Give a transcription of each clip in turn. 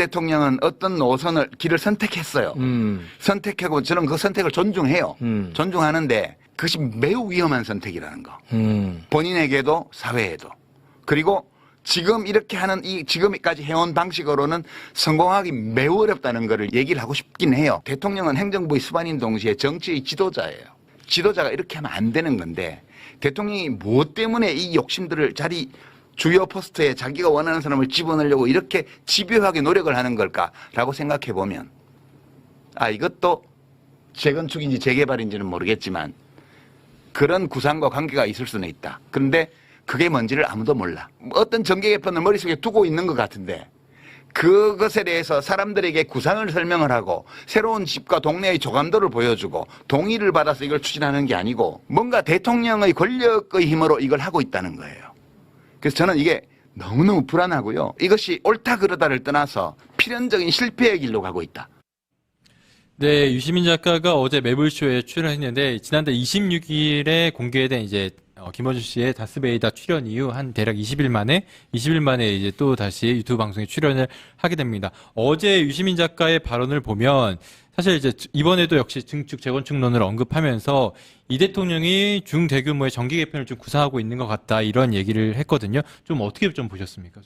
대통령은 어떤 노선을 길을 선택했어요. 선택하고 저는 그 선택을 존중해요. 존중하는데 그것이 매우 위험한 선택이라는 거. 본인에게도 사회에도. 그리고 지금 이렇게 하는 이 지금까지 해온 방식으로는 성공하기 매우 어렵다는 것을 얘기를 하고 싶긴 해요. 대통령은 행정부의 수반인 동시에 정치의 지도자예요. 지도자가 이렇게 하면 안 되는 건데 대통령이 무엇 때문에 이 욕심들을 주요 포스트에 자기가 원하는 사람을 집어넣으려고 이렇게 집요하게 노력을 하는 걸까라고 생각해 보면 이것도 재건축인지 재개발인지는 모르겠지만 그런 구상과 관계가 있을 수는 있다. 그런데 그게 뭔지를 아무도 몰라. 어떤 정계 개편을 머릿속에 두고 있는 것 같은데 그것에 대해서 사람들에게 구상을 설명을 하고 새로운 집과 동네의 조감도를 보여주고 동의를 받아서 이걸 추진하는 게 아니고 뭔가 대통령의 권력의 힘으로 이걸 하고 있다는 거예요. 그래서 저는 이게 너무너무 불안하고요. 이것이 옳다 그르다를 떠나서 필연적인 실패의 길로 가고 있다. 네, 유시민 작가가 어제 매불쇼에 출연했는데 지난달 26일에 공개된 이제 김어준 씨의 다스베이다 출연 이후 한 대략 20일 만에 이제 또 다시 유튜브 방송에 출연을 하게 됩니다. 어제 유시민 작가의 발언을 보면 사실 이제 이번에도 역시 증축 재건축론을 언급하면서 이 대통령이 중대규모의 정기 개편을 좀 구상하고 있는 것 같다 이런 얘기를 했거든요. 좀 어떻게 좀 보셨습니까?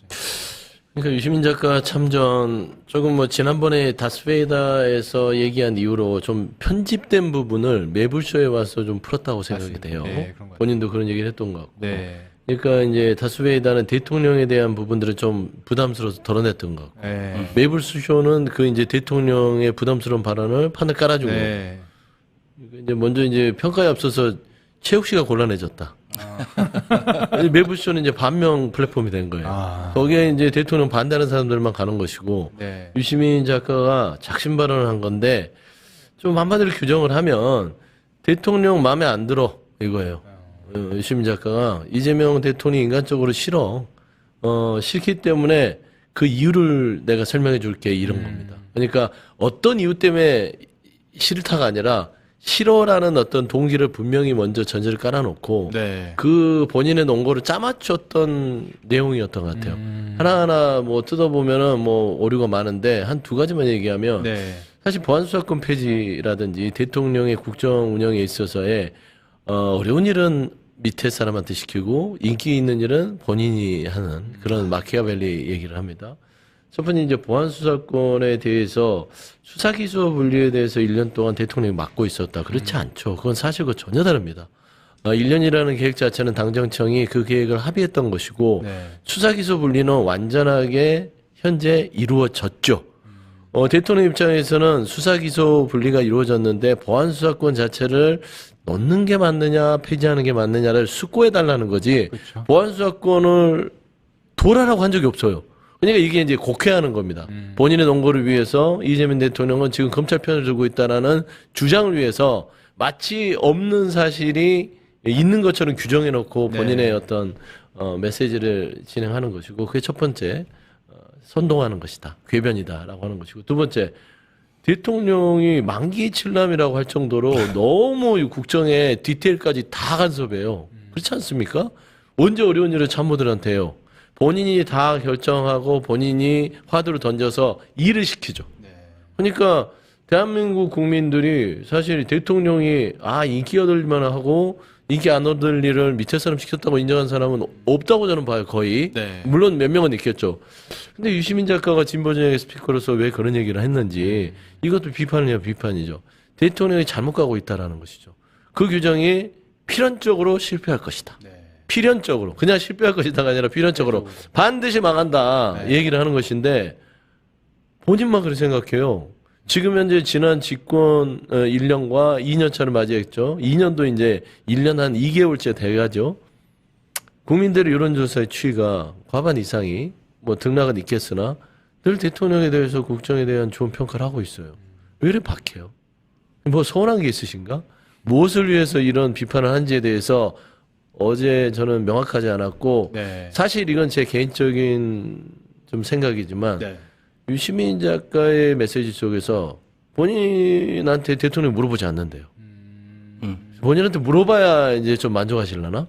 그러니까 유시민 작가 참전 조금 뭐 지난번에 다스베이다에서 얘기한 이후로 좀 편집된 부분을 매불쇼에 와서 좀 풀었다고 생각이 돼요. 네, 그런 것 본인도 그런 얘기를 했던 것 같고. 네. 그러니까 이제 다스베이다는 대통령에 대한 부분들을 좀 부담스러워서 덜어냈던 것 같고. 네. 매불쇼는 그 이제 대통령의 부담스러운 발언을 판을 깔아주고. 네. 이제 먼저 이제 평가에 앞서서 최욱 씨가 곤란해졌다. 매불쇼는 이제 반명 플랫폼이 된 거예요. 거기에 이제 대통령 반대하는 사람들만 가는 것이고, 네. 유시민 작가가 작심 발언을 한 건데, 좀 한마디로 규정을 하면, 대통령 마음에 안 들어, 이거예요. 유시민 작가가, 이재명 대통령이 인간적으로 싫어. 싫기 때문에 그 이유를 내가 설명해 줄게, 이런 겁니다. 그러니까 어떤 이유 때문에 싫다가 아니라, 싫어라는 어떤 동기를 분명히 먼저 전제를 깔아놓고 네. 그 본인의 논거를 짜맞췄던 내용이었던 것 같아요. 하나하나 뭐 뜯어보면은 뭐 오류가 많은데 한 두 가지만 얘기하면 네. 사실 보안수사권 폐지라든지 대통령의 국정 운영에 있어서의 어려운 일은 밑에 사람한테 시키고 인기 있는 일은 본인이 하는 그런 마키아벨리 얘기를 합니다. 첫 번째 이제 보안수사권에 대해서 수사기소 분리에 대해서 1년 동안 대통령이 맡고 있었다. 그렇지 않죠. 그건 사실과 전혀 다릅니다. 1년이라는 계획 자체는 당정청이 그 계획을 합의했던 것이고 네. 수사기소 분리는 완전하게 현재 이루어졌죠. 대통령 입장에서는 수사기소 분리가 이루어졌는데 보안수사권 자체를 넣는 게 맞느냐 폐지하는 게 맞느냐를 숙고해달라는 거지 그렇죠. 보안수사권을 돌아라고 한 적이 없어요. 그러니까 이게 이제 곡해하는 겁니다. 본인의 논거를 위해서 이재명 대통령은 지금 검찰 편을 들고 있다라는 주장을 위해서 마치 없는 사실이 있는 것처럼 규정해놓고 본인의 어떤 메시지를 진행하는 것이고 그게 첫 번째 선동하는 것이다. 궤변이다라고 하는 것이고 두 번째 대통령이 만기 칠남이라고 할 정도로 너무 국정의 디테일까지 다 간섭해요. 그렇지 않습니까? 언제 어려운 일을 참모들한테 해요. 본인이 다 결정하고 본인이 화두를 던져서 일을 시키죠. 그러니까 대한민국 국민들이 사실 대통령이 인기 얻을만 하고 인기 안 얻을 일을 밑에 사람 시켰다고 인정한 사람은 없다고 저는 봐요. 거의. 네. 물론 몇 명은 있겠죠. 근데 유시민 작가가 진보정의 스피커로서 왜 그런 얘기를 했는지 이것도 비판이에요. 비판이죠. 대통령이 잘못 가고 있다라는 것이죠. 그 규정이 필연적으로 실패할 것이다. 필연적으로 그냥 실패할 것이다가 아니라 필연적으로 반드시 망한다 얘기를 하는 것인데 본인만 그렇게 생각해요. 지금 현재 지난 집권 1년과 2년 차를 맞이했죠. 2년도 이제 1년 한 2개월째 돼가죠. 국민들의 여론조사의 추이가 과반 이상이 뭐 등락은 있겠으나 늘 대통령에 대해서 국정에 대한 좋은 평가를 하고 있어요. 왜 이렇게 박해요? 뭐 서운한 게 있으신가? 무엇을 위해서 이런 비판을 한지에 대해서 어제 저는 명확하지 않았고 사실 이건 제 개인적인 좀 생각이지만 유시민 작가의 메시지 속에서 본인한테 대통령이 물어보지 않는데요. 본인한테 물어봐야 이제 좀 만족하실라나?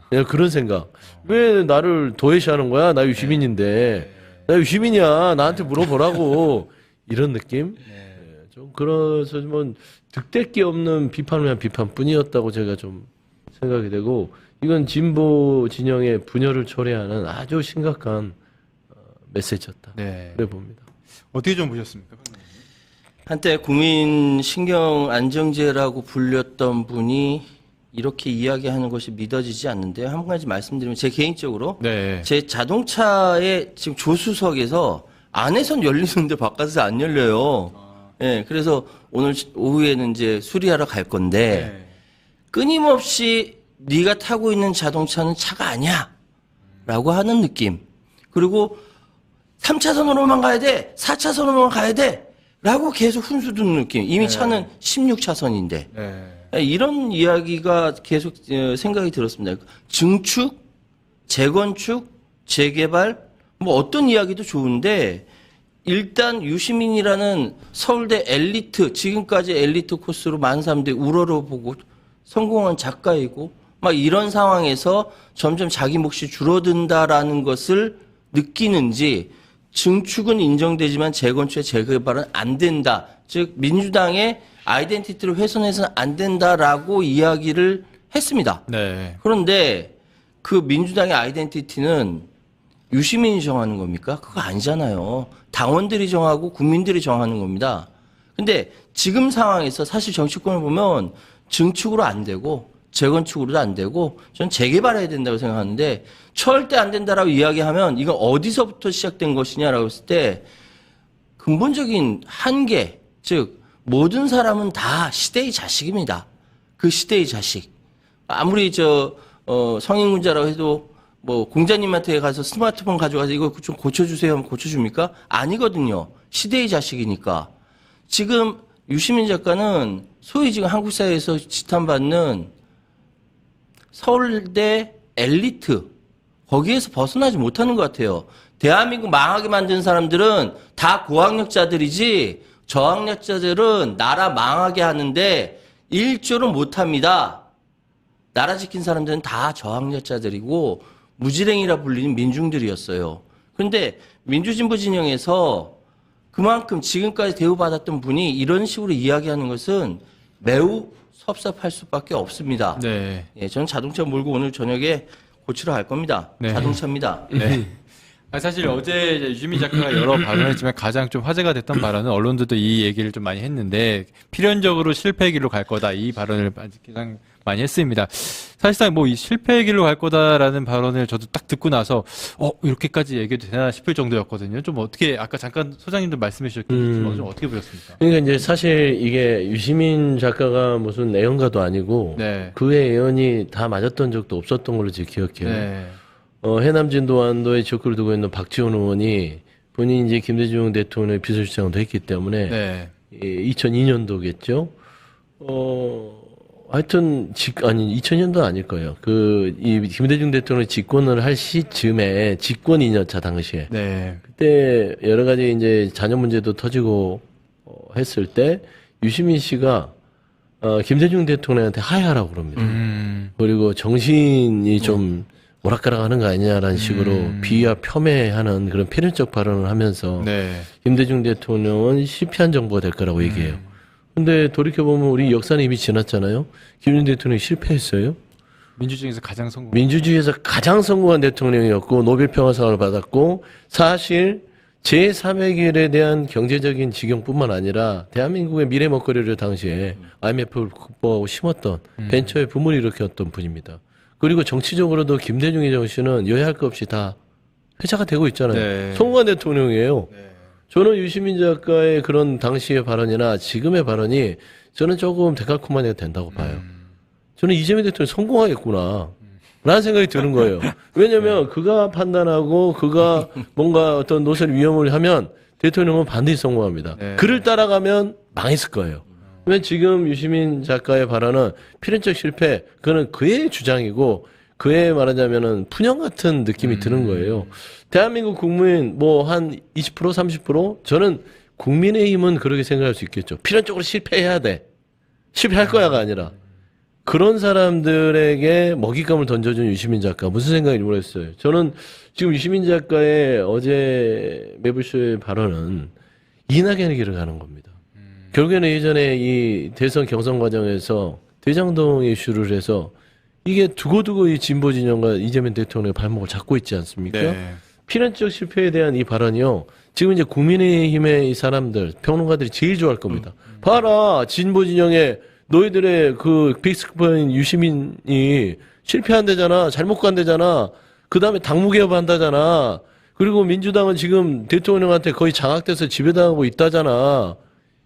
그냥 그런 생각. 왜 나를 도외시하는 거야? 나 유시민인데. 나 유시민이야. 나한테 물어보라고. 이런 느낌? 네, 좀 그래서 뭐 득될 게 없는 비판을 위한 비판뿐이었다고 제가 좀 생각이 되고 이건 진보 진영의 분열을 초래하는 아주 심각한 메시지였다. 네. 그래 봅니다. 어떻게 좀 보셨습니까? 한때 국민 신경 안정제라고 불렸던 분이 이렇게 이야기하는 것이 믿어지지 않는데요. 한 가지 말씀드리면 제 개인적으로 네. 제 자동차의 지금 조수석에서 안에선 열리는데 바깥에서 안 열려요. 예, 그래서 오늘 오후에는 이제 수리하러 갈 건데 끊임없이 네가 타고 있는 자동차는 차가 아니야 라고 하는 느낌. 그리고 3차선으로만 가야 돼. 4차선으로만 가야 돼. 라고 계속 훈수 두는 느낌. 이미 차는 16차선인데. 이런 이야기가 계속 생각이 들었습니다. 증축, 재건축, 재개발, 뭐 어떤 이야기도 좋은데 일단 유시민이라는 서울대 엘리트, 지금까지 엘리트 코스로 많은 사람들이 우러러보고 성공한 작가이고 막 이런 상황에서 점점 자기 몫이 줄어든다라는 것을 느끼는지 증축은 인정되지만 재건축의 재개발은 안 된다. 즉 민주당의 아이덴티티를 훼손해서는 안 된다라고 이야기를 했습니다. 네. 그런데 그 민주당의 아이덴티티는 유시민이 정하는 겁니까? 그거 아니잖아요. 당원들이 정하고 국민들이 정하는 겁니다. 근데 지금 상황에서 사실 정치권을 보면 증축으로 안 되고 재건축으로도 안 되고 전 재개발해야 된다고 생각하는데 절대 안 된다라고 이야기하면 이건 어디서부터 시작된 것이냐라고 했을 때 근본적인 한계, 즉 모든 사람은 다 시대의 자식입니다. 그 시대의 자식. 아무리 성인군자라고 해도 뭐 공자님한테 가서 스마트폰 가져가서 이거 좀 고쳐주세요 하면 고쳐줍니까? 아니거든요. 시대의 자식이니까. 지금 유시민 작가는 소위 지금 한국 사회에서 지탄받는 서울대 엘리트 거기에서 벗어나지 못하는 것 같아요. 대한민국 망하게 만든 사람들은 다 고학력자들이지 저학력자들은 나라 망하게 하는데 일조를 못합니다. 나라 지킨 사람들은 다 저학력자들이고 무지랭이라 불리는 민중들이었어요. 그런데 민주진보 진영에서 그만큼 지금까지 대우받았던 분이 이런 식으로 이야기하는 것은 매우 섭섭할 수밖에 없습니다. 네. 예, 저는 자동차 몰고 오늘 저녁에 고치러 갈 겁니다. 네. 자동차입니다. 네. 사실 어제 이제 유시민 작가가 여러 발언을 했지만 가장 좀 화제가 됐던 발언은 언론들도 이 얘기를 좀 많이 했는데 필연적으로 실패의 길로 갈 거다 이 발언을 가장 많이 했습니다. 사실상 뭐 이 실패의 길로 갈 거다라는 발언을 저도 딱 듣고 나서 이렇게까지 얘기해도 되나 싶을 정도였거든요. 좀 어떻게 아까 잠깐 소장님도 말씀해 주셨겠지만 좀 어떻게 보셨습니까? 그러니까 이제 사실 이게 유시민 작가가 무슨 애연가도 아니고 네. 그의 애연이 다 맞았던 적도 없었던 걸로 제가 기억해요. 네. 해남 진도안도에 지역구를 두고 있는 박지원 의원이 본인이 이제 김대중 대통령의 비서실장도 했기 때문에 네. 2002년도겠죠. 하여튼 2000년도 아닐 거예요. 이 김대중 대통령이 집권을 할 시쯤에 집권 2년차 당시에 네. 그때 여러 가지 이제 자녀 문제도 터지고 했을 때 유시민 씨가 김대중 대통령한테 하야라고 그럽니다. 그리고 정신이 좀 오락가락하는 거 아니냐라는 식으로 비하 폄훼하는 그런 필연적 발언을 하면서 네. 김대중 대통령은 실패한 정부가 될 거라고 얘기해요. 근데 돌이켜보면 우리 역사는 이미 지났잖아요. 김대중 대통령이 실패했어요. 민주주의에서 가장 성공. 민주주의에서 가장 성공한 대통령이었고 노벨평화상을 받았고 사실 제3의 길에 대한 경제적인 지경뿐만 아니라 대한민국의 미래 먹거리를 당시에 IMF를 극복하고 심었던 벤처의 붐을 일으켰던 분입니다. 그리고 정치적으로도 김대중의 정신은 여야 할 것 없이 다 회자가 되고 있잖아요. 네. 성공한 대통령이에요. 저는 유시민 작가의 그런 당시의 발언이나 지금의 발언이 저는 조금 데칼코마니가 된다고 봐요. 저는 이재명 대통령이 성공하겠구나. 라는 생각이 드는 거예요. 왜냐면 그가 판단하고 그가 뭔가 어떤 노선의 위험을 하면 대통령은 반드시 성공합니다. 네. 그를 따라가면 망했을 거예요. 왜냐면 지금 유시민 작가의 발언은 필연적 실패, 그거는 그의 주장이고 그의 말하자면은 푸념 같은 느낌이 드는 거예요. 대한민국 국민 뭐 한 20% 30% 저는 국민의힘은 그렇게 생각할 수 있겠죠. 필연적으로 실패해야 돼. 실패할 거야가 아니라 그런 사람들에게 먹잇감을 던져준 유시민 작가 무슨 생각이 모르겠어요. 저는 지금 유시민 작가의 어제 매불쇼의 발언은 이낙연의 길을 가는 겁니다. 결국에는 예전에 이 대선 경선 과정에서 대장동 이슈를 해서 이게 두고두고 이 진보 진영과 이재명 대통령의 발목을 잡고 있지 않습니까? 네. 필연적 실패에 대한 이 발언이요. 지금 이제 국민의힘의 이 사람들, 평론가들이 제일 좋아할 겁니다. 봐라, 진보 진영의 너희들의 그 빅스크퍼인 유시민이 실패한대잖아, 잘못 간대잖아, 그 다음에 당무개혁 한다잖아, 그리고 민주당은 지금 대통령한테 거의 장악돼서 지배당하고 있다잖아.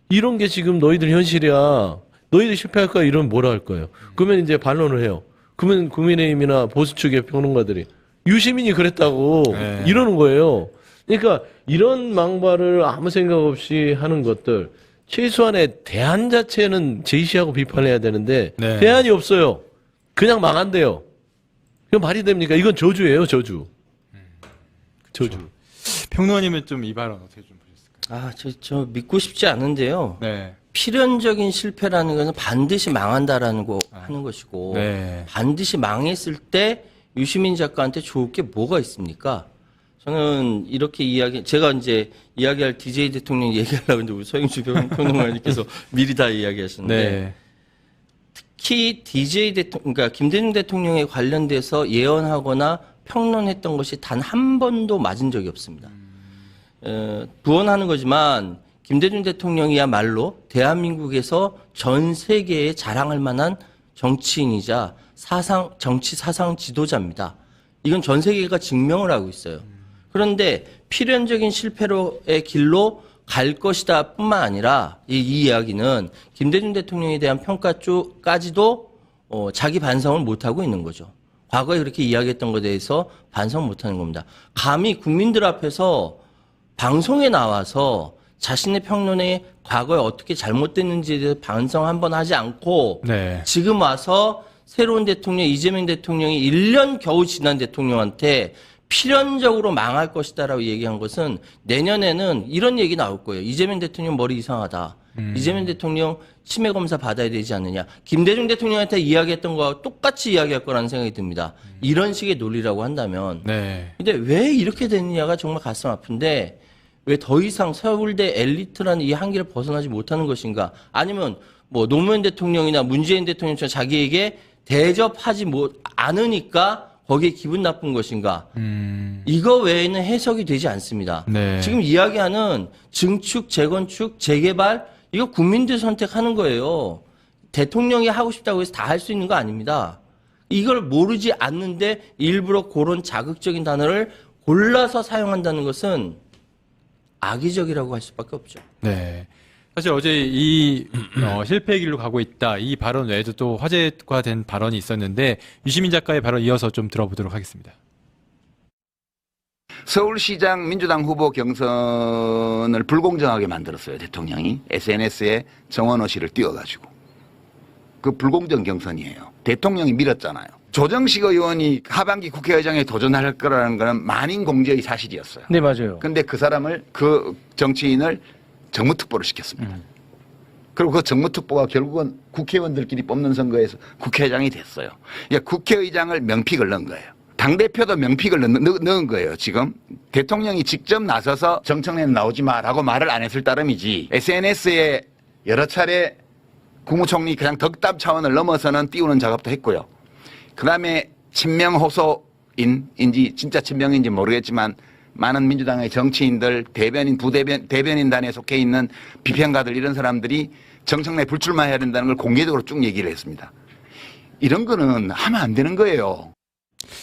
이런 게 지금 너희들 현실이야. 너희들 실패할 거야. 이러면 뭐라 할 거예요. 그러면 이제 반론을 해요. 그러면 국민의힘이나 보수 측의 평론가들이 유시민이 그랬다고 네. 이러는 거예요. 그러니까 이런 망발을 아무 생각 없이 하는 것들 최소한의 대안 자체는 제시하고 비판해야 되는데 네. 대안이 없어요. 그냥 망한대요. 이거 말이 됩니까? 이건 저주예요, 저주. 저주. 평론가님은 좀 이 발언 어떻게 좀 보셨을까요? 아, 저 믿고 싶지 않은데요. 네. 필연적인 실패라는 것은 반드시 망한다라는 거 하는 것이고 네. 반드시 망했을 때 유시민 작가한테 좋을 게 뭐가 있습니까? 저는 이렇게 제가 이제 이야기할 DJ 대통령 얘기하려고 했는데 우리 서영주 평론가님께서 미리 다 이야기하셨는데 네. 특히 DJ 그러니까 김대중 대통령에 관련돼서 예언하거나 평론했던 것이 단 한 번도 맞은 적이 없습니다. 부언하는 거지만 김대중 대통령이야말로 대한민국에서 전 세계에 자랑할 만한 정치인이자 정치 사상 지도자입니다. 이건 전 세계가 증명을 하고 있어요. 그런데 필연적인 실패로의 길로 갈 것이다 뿐만 아니라 이 이야기는 김대중 대통령에 대한 평가 쪽까지도 자기 반성을 못하고 있는 거죠. 과거에 그렇게 이야기했던 것에 대해서 반성 못하는 겁니다. 감히 국민들 앞에서 방송에 나와서 자신의 평론에 과거에 어떻게 잘못됐는지에 대해서 반성 한번 하지 않고 네. 지금 와서 새로운 대통령 이재명 대통령이 1년 겨우 지난 대통령한테 필연적으로 망할 것이다라고 얘기한 것은 내년에는 이런 얘기 나올 거예요. 이재명 대통령 머리 이상하다. 이재명 대통령 치매 검사 받아야 되지 않느냐. 김대중 대통령한테 이야기했던 거와 똑같이 이야기할 거라는 생각이 듭니다. 이런 식의 논리라고 한다면. 네. 근데 왜 이렇게 됐느냐가 정말 가슴 아픈데 왜 더 이상 서울대 엘리트라는 이 한계를 벗어나지 못하는 것인가? 아니면 뭐 노무현 대통령이나 문재인 대통령처럼 자기에게 대접하지 않으니까 거기에 기분 나쁜 것인가? 이거 외에는 해석이 되지 않습니다. 네. 지금 이야기하는 증축, 재건축, 재개발 이거 국민들 선택하는 거예요. 대통령이 하고 싶다고 해서 다 할 수 있는 거 아닙니다. 이걸 모르지 않는데 일부러 그런 자극적인 단어를 골라서 사용한다는 것은 악의적이라고 할 수밖에 없죠. 네. 사실 어제 이 실패의 길로 가고 있다. 이 발언 외에도 또 화제가 된 발언이 있었는데 유시민 작가의 발언 이어서 좀 들어보도록 하겠습니다. 서울시장 민주당 후보 경선을 불공정하게 만들었어요. 대통령이 SNS에 정원호 씨를 띄워가지고. 그 불공정 경선이에요. 대통령이 밀었잖아요. 조정식 의원이 하반기 국회의장에 도전할 거라는 거는 만인 공제의 사실이었어요. 네, 맞아요. 근데 그 사람을, 그 정치인을 정무특보를 시켰습니다. 그리고 그 정무특보가 결국은 국회의원들끼리 뽑는 선거에서 국회의장이 됐어요. 그러니까 국회의장을 명픽을 넣은 거예요. 당대표도 명픽을 넣은 거예요, 지금. 대통령이 직접 나서서 정청래는 나오지 마라고 말을 안 했을 따름이지, SNS에 여러 차례 국무총리 그냥 덕담 차원을 넘어서는 띄우는 작업도 했고요. 그 다음에 친명 호소인인지 진짜 친명인지 모르겠지만 많은 민주당의 정치인들, 대변인, 대변인단에 속해 있는 비평가들 이런 사람들이 정청래 불출마해야 된다는 걸 공개적으로 쭉 얘기를 했습니다. 이런 거는 하면 안 되는 거예요.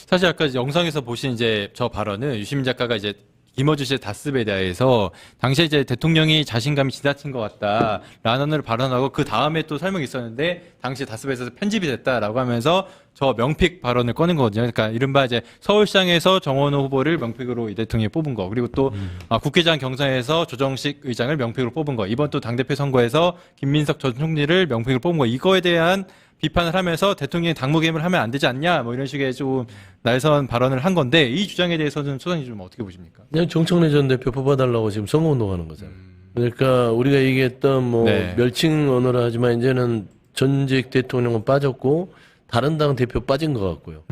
사실 아까 영상에서 보신 이제 저 발언은 유시민 작가가 이제 김어준 씨의 다스베다에서 당시에 이제 대통령이 자신감이 지나친 것 같다라는 발언하고 그 다음에 또 설명이 있었는데 당시 다스베에서 편집이 됐다라고 하면서 저 명픽 발언을 꺼낸 거거든요. 그러니까 이른바 이제 서울시장에서 정원호 후보를 명픽으로 이 대통령이 뽑은 거, 그리고 또 국회의장 경선에서 조정식 의장을 명픽으로 뽑은 거, 이번 또 당대표 선거에서 김민석 전 총리를 명픽으로 뽑은 거, 이거에 대한 비판을 하면서 대통령이 당무개임을 하면 안 되지 않냐, 뭐 이런 식의 좀 날선 발언을 한 건데, 이 주장에 대해서는 소장님 좀 어떻게 보십니까? 그냥 정청래 전 대표 뽑아달라고 지금 선거운동하는 거잖아요. 그러니까 우리가 얘기했던 뭐 네. 멸칭 언어라 하지만 이제는 전직 대통령은 빠졌고 다른 당 대표 빠진 것 같고요.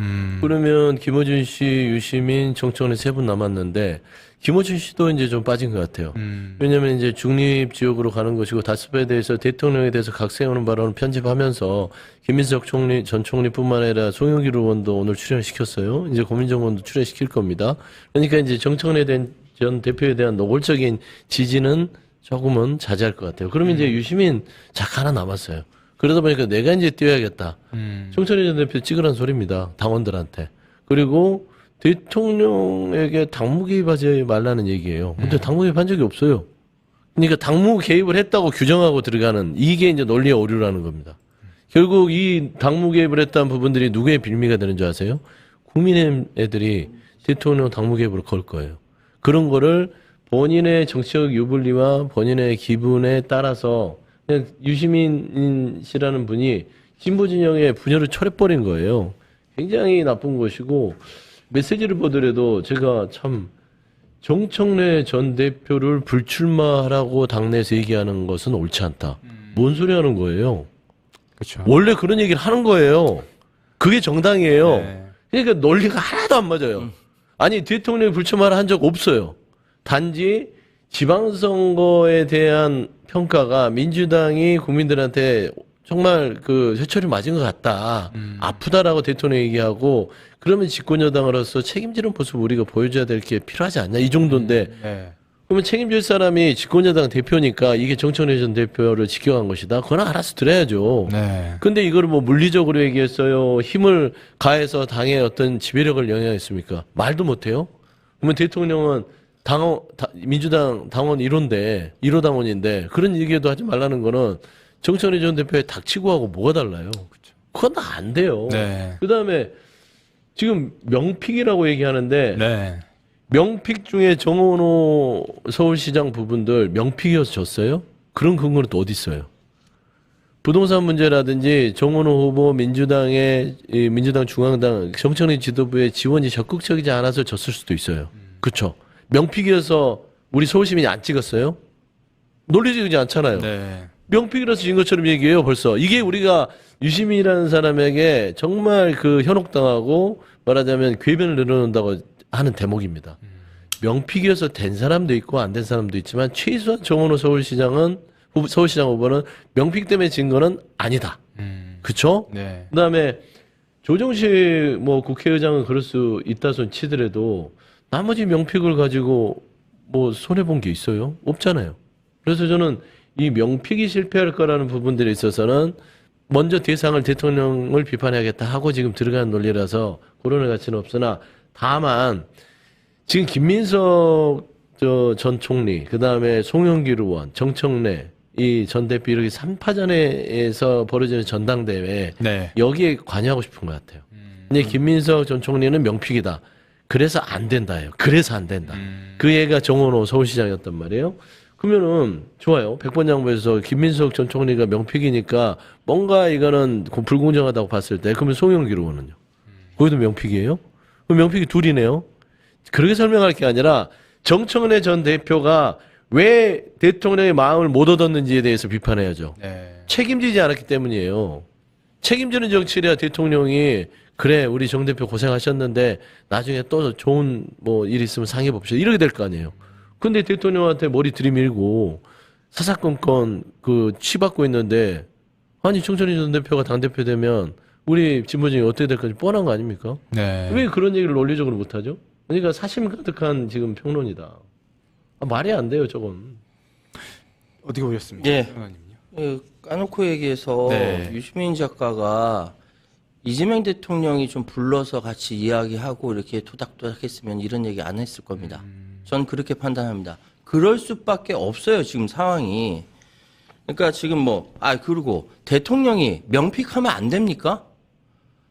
그러면 김어준 씨, 유시민, 정청래 세 분 남았는데 김어준 씨도 이제 좀 빠진 것 같아요. 왜냐하면 이제 중립 지역으로 가는 것이고 다스베에 대해서 대통령에 대해서 각 세우는 발언을 편집하면서 김민석 총리 전 총리뿐만 아니라 송영길 의원도 오늘 출연시켰어요. 이제 고민정 의원도 출연시킬 겁니다. 그러니까 이제 정청래 전 대표에 대한 노골적인 지지는 조금은 자제할 것 같아요. 그러면 이제 유시민 작가 하나 남았어요. 그러다 보니까 내가 이제 뛰어야겠다. 정청래 전 대표 찍으란 소리입니다. 당원들한테. 그리고 대통령에게 당무 개입하지 말라는 얘기예요. 근데 당무 개입한 적이 없어요. 그러니까 당무 개입을 했다고 규정하고 들어가는 이게 이제 논리의 오류라는 겁니다. 결국 이 당무 개입을 했다는 부분들이 누구의 빌미가 되는 줄 아세요? 국민의힘 애들이 대통령 당무 개입을 걸 거예요. 그런 거를 본인의 정치적 유불리와 본인의 기분에 따라서 그냥 유시민 씨라는 분이 진보 진영의 분열을 초래버린 거예요. 굉장히 나쁜 것이고 메시지를 보더라도 제가 참 정청래 전 대표를 불출마하라고 당내에서 얘기하는 것은 옳지 않다. 뭔 소리 하는 거예요? 그렇죠. 원래 그런 얘기를 하는 거예요. 그게 정당이에요. 네. 그러니까 논리가 하나도 안 맞아요. 아니 대통령이 불출마를 한 적 없어요. 단지 지방선거에 대한 평가가 민주당이 국민들한테 정말 그 회초리 맞은 것 같다. 아프다라고 대통령이 얘기하고 그러면 집권여당으로서 책임지는 모습을 우리가 보여줘야 될 게 필요하지 않냐. 이 정도인데 네. 그러면 책임질 사람이 집권여당 대표니까 이게 정청래 전 대표를 지켜간 것이다. 그건 알아서 들어야죠. 네. 근데 이거를 뭐 물리적으로 얘기했어요. 힘을 가해서 당의 어떤 지배력을 영향했습니까? 말도 못해요. 그러면 대통령은 민주당 당원 1호 당원인데 그런 얘기도 하지 말라는 거는 정청래 전 대표의 닥치고하고 뭐가 달라요? 그건 안 돼요. 네. 그다음에 지금 명픽이라고 얘기하는데 네. 명픽 중에 정원호 서울시장 부분들 명픽이어서 졌어요? 그런 근거는 또 어디 있어요? 부동산 문제라든지 정원호 후보 민주당 중앙당 정청래 지도부의 지원이 적극적이지 않아서 졌을 수도 있어요. 그렇죠? 명픽이어서 우리 서울시민이 안 찍었어요? 논리적이지 않잖아요. 네. 명픽이라서 진 것처럼 얘기해요, 벌써. 이게 우리가 유시민이라는 사람에게 정말 그 현혹당하고 말하자면 궤변을 늘어놓는다고 하는 대목입니다. 명픽이어서 된 사람도 있고 안 된 사람도 있지만 최소한 정원호 서울시장 후보는 명픽 때문에 진 거는 아니다. 그쵸? 네. 그 다음에 조정식 뭐 국회의장은 그럴 수 있다 손 치더라도 나머지 명픽을 가지고 뭐 손해본 게 있어요? 없잖아요. 그래서 저는 이 명픽이 실패할 거라는 부분들에 있어서는 먼저 대상을 대통령을 비판해야겠다 하고 지금 들어간 논리라서 그런 가치는 없으나 다만 지금 김민석 전 총리, 그 다음에 송영길 의원, 정청래, 이 전 대표 이렇게 3파전에서 벌어지는 전당대회 네. 여기에 관여하고 싶은 것 같아요. 근데 김민석 전 총리는 명픽이다. 그래서 안 된다예요. 그래서 안 된다. 그 애가 정원호 서울시장이었단 말이에요. 그러면은 좋아요. 100번 양보해서 김민석 전 총리가 명픽이니까 뭔가 이거는 불공정하다고 봤을 때 그러면 송영길 의원은요. 거기도 명픽이에요? 그럼 명픽이 둘이네요. 그렇게 설명할 게 아니라 정청래 전 대표가 왜 대통령의 마음을 못 얻었는지에 대해서 비판해야죠. 네. 책임지지 않았기 때문이에요. 책임지는 정치를 해야 대통령이 그래 우리 정 대표 고생하셨는데 나중에 또 좋은 뭐 일 있으면 상해 봅시다. 이렇게 될 거 아니에요. 근데 대통령한테 머리 들이밀고 사사건건 그 치받고 있는데 아니 정청래 전 대표가 당대표 되면 우리 진보진이 어떻게 될 건지 뻔한 거 아닙니까? 네. 왜 그런 얘기를 논리적으로 못하죠? 그러니까 사심 가득한 지금 평론이다. 말이 안 돼요, 저건. 어떻게 보셨습니까? 예. 의원님요? 까놓고 얘기해서 네. 유시민 작가가 이재명 대통령이 좀 불러서 같이 이야기하고 이렇게 토닥토닥 했으면 이런 얘기 안 했을 겁니다. 전 그렇게 판단합니다. 그럴 수밖에 없어요, 지금 상황이. 그러니까 지금 그리고 대통령이 명픽하면 안 됩니까?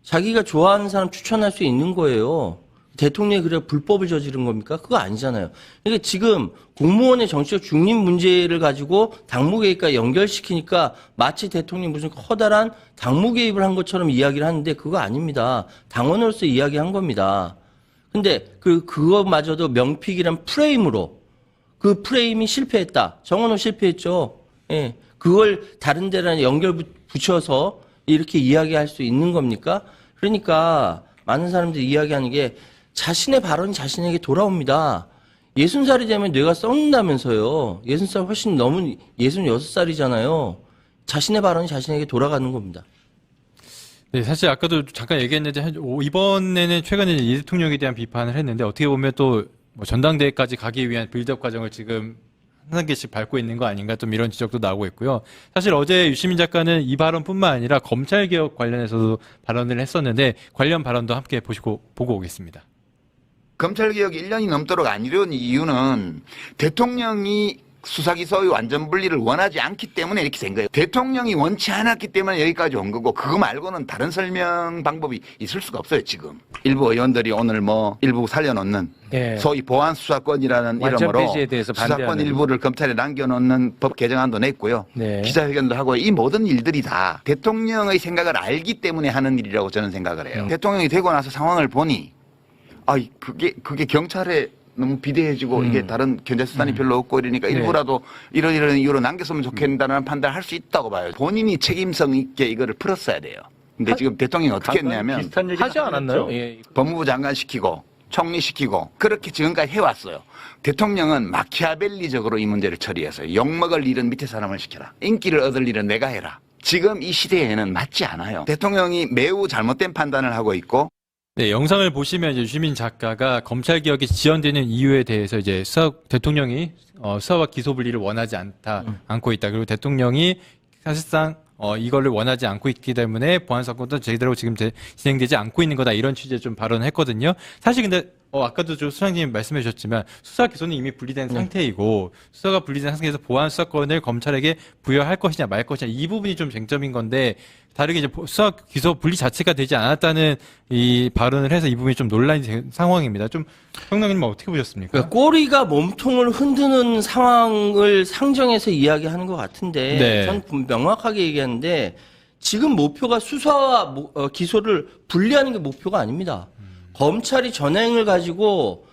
자기가 좋아하는 사람 추천할 수 있는 거예요. 대통령이 그래 불법을 저지른 겁니까? 그거 아니잖아요. 그러니까 지금 공무원의 정치적 중립 문제를 가지고 당무 개입과 연결시키니까 마치 대통령이 무슨 커다란 당무 개입을 한 것처럼 이야기를 하는데 그거 아닙니다. 당원으로서 이야기한 겁니다. 근데 그것마저도 명픽이란 프레임으로 그 프레임이 실패했다. 정원호 실패했죠. 예. 그걸 다른 데랑 연결 붙여서 이렇게 이야기할 수 있는 겁니까? 그러니까 많은 사람들이 이야기하는 게 자신의 발언이 자신에게 돌아옵니다. 60살이 되면 뇌가 썩는다면서요. 60살 훨씬 넘은 66살이잖아요. 자신의 발언이 자신에게 돌아가는 겁니다. 네, 사실 아까도 잠깐 얘기했는데 이번에는 최근에 이 대통령에 대한 비판을 했는데 어떻게 보면 또 뭐 전당대회까지 가기 위한 빌드업 과정을 지금 한 단계씩 밟고 있는 거 아닌가 좀 이런 지적도 나오고 있고요. 사실 어제 유시민 작가는 이 발언뿐만 아니라 검찰개혁 관련해서도 발언을 했었는데 관련 발언도 함께 보고 오겠습니다. 검찰개혁이 1년이 넘도록 안 이루어진 이유는 대통령이 수사기소의 완전 분리를 원하지 않기 때문에 이렇게 된 거예요. 대통령이 원치 않았기 때문에 여기까지 온 거고 그거 말고는 다른 설명 방법이 있을 수가 없어요. 지금 일부 의원들이 오늘 뭐 일부 살려놓는 예. 소위 보안수사권이라는 완전 이름으로 폐지에 대해서 수사권 반대하는. 일부를 검찰에 남겨놓는 법 개정안도 냈고요. 네. 기자회견도 하고 이 모든 일들이 다 대통령의 생각을 알기 때문에 하는 일이라고 저는 생각을 해요. 대통령이 되고 나서 상황을 보니 그게 경찰에 너무 비대해지고 이게 다른 견제 수단이 별로 없고 이러니까 일부라도 이런 이유로 남겼으면 좋겠다는 판단을 할 수 있다고 봐요. 본인이 책임성 있게 이거를 풀었어야 돼요. 근데 지금 대통령이 어떻게 했냐면 비슷한 얘기 하지 않았나요? 예. 법무부 장관 시키고 총리 시키고 그렇게 지금까지 해왔어요. 대통령은 마키아벨리적으로 이 문제를 처리했어요. 욕먹을 일은 밑에 사람을 시켜라. 인기를 얻을 일은 내가 해라. 지금 이 시대에는 맞지 않아요. 대통령이 매우 잘못된 판단을 하고 있고 네, 영상을 보시면 이제 유시민 작가가 검찰 개혁이 지연되는 이유에 대해서 이제 대통령이 수사와 기소 분리를 원하지 않고 있다. 그리고 대통령이 사실상 이거를 원하지 않고 있기 때문에 보안 사건도 제대로 지금 진행되지 않고 있는 거다. 이런 취지의 좀 발언을 했거든요. 사실 근데 아까도 좀 수장님 말씀해 주셨지만 수사 기소는 이미 분리된 상태이고 수사가 분리된 상태에서 보안 수사권을 검찰에게 부여할 것이냐 말 것이냐 이 부분이 좀 쟁점인 건데 다르게 이제 수사 기소 분리 자체가 되지 않았다는 이 발언을 해서 이 부분이 좀 논란이 된 상황입니다. 좀 평론가님 어떻게 보셨습니까? 그러니까 꼬리가 몸통을 흔드는 상황을 상정해서 이야기하는 것 같은데 네. 전 명확하게 얘기하는데 지금 목표가 수사와 기소를 분리하는 게 목표가 아닙니다. 검찰이 전횡을 가지고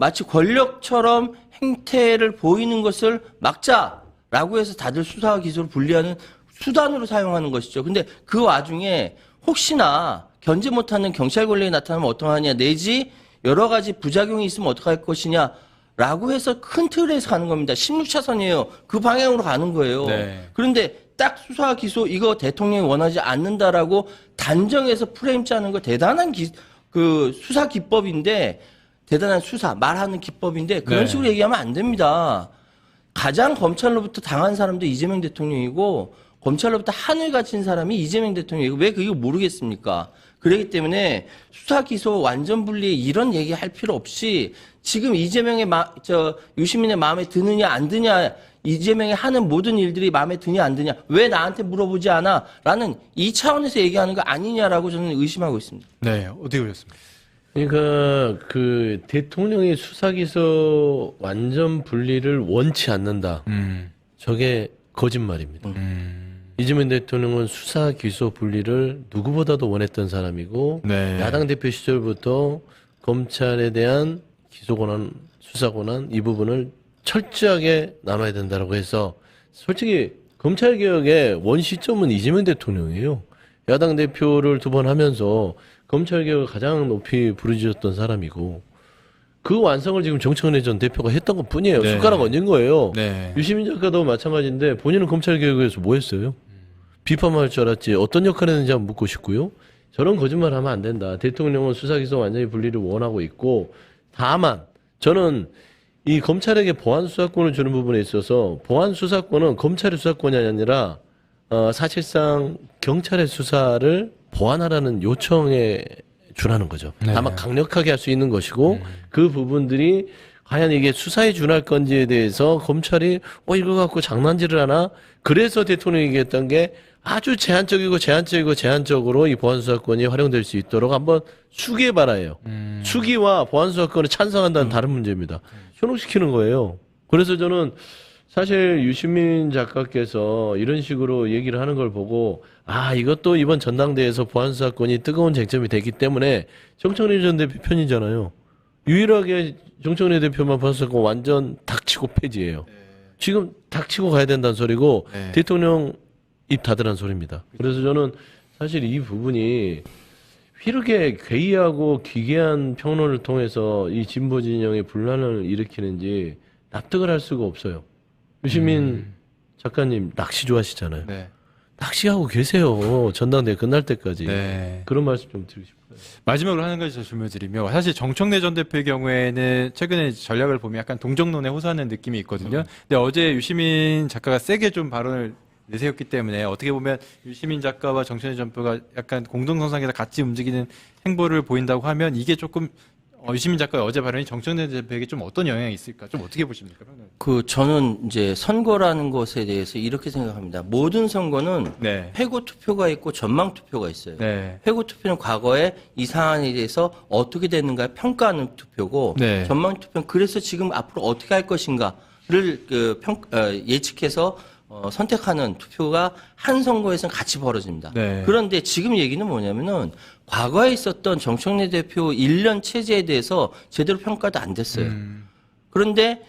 마치 권력처럼 행태를 보이는 것을 막자라고 해서 다들 수사와 기소를 분리하는 수단으로 사용하는 것이죠. 근데 그 와중에 혹시나 견제 못하는 경찰 권력이 나타나면 어떡하냐 내지 여러 가지 부작용이 있으면 어떡할 것이냐라고 해서 큰 틀에서 가는 겁니다. 16차선이에요. 그 방향으로 가는 거예요. 네. 그런데 딱 수사 기소 이거 대통령이 원하지 않는다라고 단정해서 프레임 짜는 거 대단한 그 수사 기법인데 대단한 수사 말하는 기법인데 그런 네. 식으로 얘기하면 안 됩니다. 가장 검찰로부터 당한 사람도 이재명 대통령이고 검찰로부터 한을 갖춘 사람이 이재명 대통령이고 왜 그거 모르겠습니까? 그렇기 때문에 수사 기소 완전 분리 이런 얘기 할 필요 없이 지금 이재명의 유시민의 마음에 드느냐 안 드냐 이재명이 하는 모든 일들이 마음에 드냐 안 드냐 왜 나한테 물어보지 않아? 라는 이 차원에서 얘기하는 거 아니냐라고 저는 의심하고 있습니다. 네, 어떻게 보셨습니까? 그러니까 그 대통령이 수사기소 완전 분리를 원치 않는다. 저게 거짓말입니다. 이재명 대통령은 수사 기소 분리를 누구보다도 원했던 사람이고 네. 야당 대표 시절부터 검찰에 대한 기소 권한, 수사 권한 이 부분을 철저하게 나눠야 된다라고 해서 솔직히 검찰 개혁의 원시점은 이재명 대통령이에요. 야당 대표를 2번 하면서 검찰 개혁을 가장 높이 부르짖었던 사람이고 그 완성을 지금 정청래 전 대표가 했던 것 뿐이에요. 네. 숟가락 얹은 거예요. 네. 유시민 작가도 마찬가지인데 본인은 검찰 개혁에서 뭐 했어요? 비판만 할 줄 알았지 어떤 역할을 했는지 한번 묻고 싶고요. 저런 거짓말 하면 안 된다. 대통령은 수사기소 완전히 분리를 원하고 있고 다만 저는 이 검찰에게 보안수사권을 주는 부분에 있어서 보안수사권은 검찰의 수사권이 아니라 사실상 경찰의 수사를 보완하라는 요청에 준하는 거죠. 네. 다만 강력하게 할 수 있는 것이고 그 부분들이 과연 이게 수사에 준할 건지에 대해서 검찰이 이거 갖고 장난질을 하나? 그래서 대통령이 얘기했던 게 아주 제한적으로 이 보안수사권이 활용될 수 있도록 한번 수기해 봐라예요. 수기와 보안수사권을 찬성한다는 다른 문제입니다. 현혹시키는 거예요. 그래서 저는 사실 유시민 작가께서 이런 식으로 얘기를 하는 걸 보고 이것도 이번 전당대회에서 보안수사권이 뜨거운 쟁점이 되기 때문에 정청래 전 대표 편이잖아요. 유일하게 정청래 대표만 보안수사권 완전 닥치고 폐지예요. 지금 닥치고 가야 된다는 소리고 네. 대통령 입 닫으란 소리입니다. 그래서 저는 사실 이 부분이 이렇게 괴이하고 기괴한 평론을 통해서 이 진보 진영의 분란을 일으키는지 납득을 할 수가 없어요. 유시민 작가님 낚시 좋아하시잖아요. 네. 낚시하고 계세요. 전당대회 끝날 때까지. 네. 그런 말씀 좀 드리고 싶어요. 마지막으로 하는 가지 더 질문드리면 사실 정청래 전 대표의 경우에는 최근에 전략을 보면 약간 동정론에 호소하는 느낌이 있거든요. 근데 어제 유시민 작가가 세게 좀 발언을 내세웠기 때문에 어떻게 보면 유시민 작가와 정청래 전 대표가 약간 공동선상에서 같이 움직이는 행보를 보인다고 하면 이게 조금 유시민 작가의 어제 발언이 정청래 전 대표에게 좀 어떤 영향이 있을까? 좀 어떻게 보십니까? 저는 이제 선거라는 것에 대해서 이렇게 생각합니다. 모든 선거는 네. 회고 투표가 있고 전망 투표가 있어요. 네. 회고 투표는 과거에 이 사안에 대해서 어떻게 됐는가 평가하는 투표고, 네. 전망 투표는 그래서 지금 앞으로 어떻게 할 것인가를 예측해서 선택하는 투표가 한 선거에서는 같이 벌어집니다. 네. 그런데 지금 얘기는 뭐냐면은 과거에 있었던 정청래 대표 1년 체제에 대해서 제대로 평가도 안 됐어요. 그런데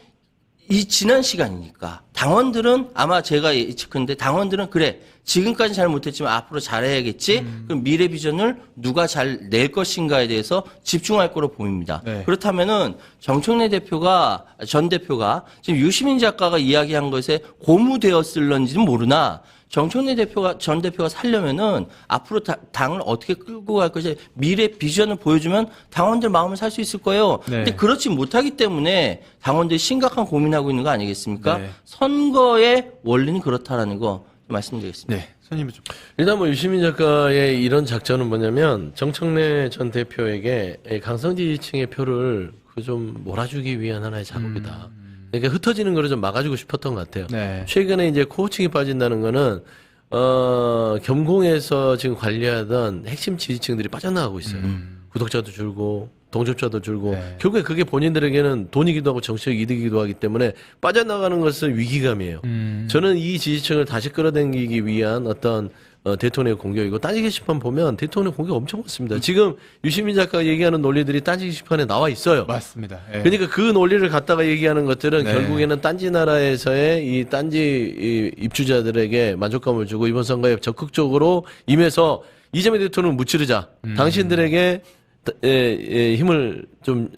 이 지난 시간이니까 당원들은 아마 제가 예측하는데 당원들은 그래 지금까지 잘 못했지만 앞으로 잘해야겠지. 그럼 미래 비전을 누가 잘 낼 것인가에 대해서 집중할 거로 보입니다. 네. 그렇다면은 정청래 전 대표가 지금 유시민 작가가 이야기한 것에 고무되었을런지는 모르나 정청래 전 대표가 살려면은 앞으로 당을 어떻게 끌고 갈 것이 미래 비전을 보여주면 당원들 마음을 살 수 있을 거예요. 네. 근데 그렇지 못하기 때문에 당원들이 심각한 고민하고 있는 거 아니겠습니까? 네. 선거의 원리는 그렇다라는 거 말씀드리겠습니다. 네. 손님은 좀. 일단 뭐 유시민 작가의 이런 작전은 뭐냐면 정청래 전 대표에게 강성 지지층의 표를 그 좀 몰아주기 위한 하나의 작업이다. 그러니까 흩어지는 거를 좀 막아주고 싶었던 것 같아요. 네. 최근에 이제 코호칭이 빠진다는 거는 겸공에서 지금 관리하던 핵심 지지층들이 빠져나가고 있어요. 구독자도 줄고 동접자도 줄고 네. 결국에 그게 본인들에게는 돈이기도 하고 정치적 이득이기도 하기 때문에 빠져나가는 것은 위기감이에요. 저는 이 지지층을 다시 끌어당기기 위한 어떤 대통령의 공격이고 딴지 게시판 보면 대통령 공격 엄청 많습니다. 지금 유시민 작가가 얘기하는 논리들이 딴지 게시판에 나와 있어요. 맞습니다. 예. 그러니까 그 논리를 갖다가 얘기하는 것들은 네. 결국에는 딴지 나라에서의 이 딴지 입주자들에게 만족감을 주고 이번 선거에 적극적으로 임해서 이재명 대통령을 무찌르자. 당신들에게 힘을 좀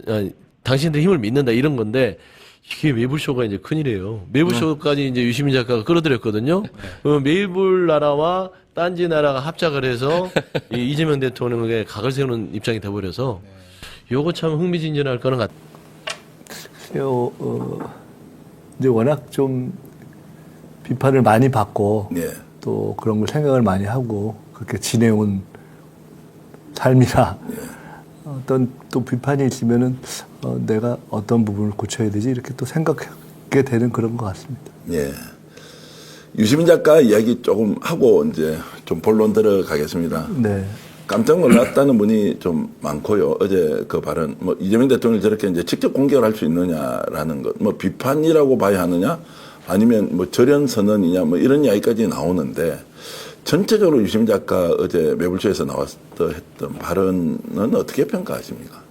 당신들 힘을 믿는다 이런 건데 이게 매불쇼가 이제 큰일이에요. 매불쇼까지 이제 유시민 작가가 끌어들였거든요. 매불 나라와 딴지 나라가 합작을 해서 이 이재명 대통령에게 각을 세우는 입장이 돼버려서 요거 참 흥미진진할 거는 같아요. 글쎄요, 이제 워낙 좀 비판을 많이 받고 예. 또 그런 걸 생각을 많이 하고 그렇게 지내온 삶이라 어떤 또 비판이 있으면은 내가 어떤 부분을 고쳐야 되지 이렇게 또 생각하게 되는 그런 것 같습니다. 예. 유시민 작가 이야기 조금 하고 이제 좀 본론 들어가겠습니다. 네. 깜짝 놀랐다는 분이 좀 많고요. 어제 그 발언, 뭐 이재명 대통령을 저렇게 이제 직접 공격을 할 수 있느냐라는 것, 뭐 비판이라고 봐야 하느냐, 아니면 뭐 절연 선언이냐, 뭐 이런 이야기까지 나오는데 전체적으로 유시민 작가 어제 매불쇼에서 했던 발언은 어떻게 평가하십니까?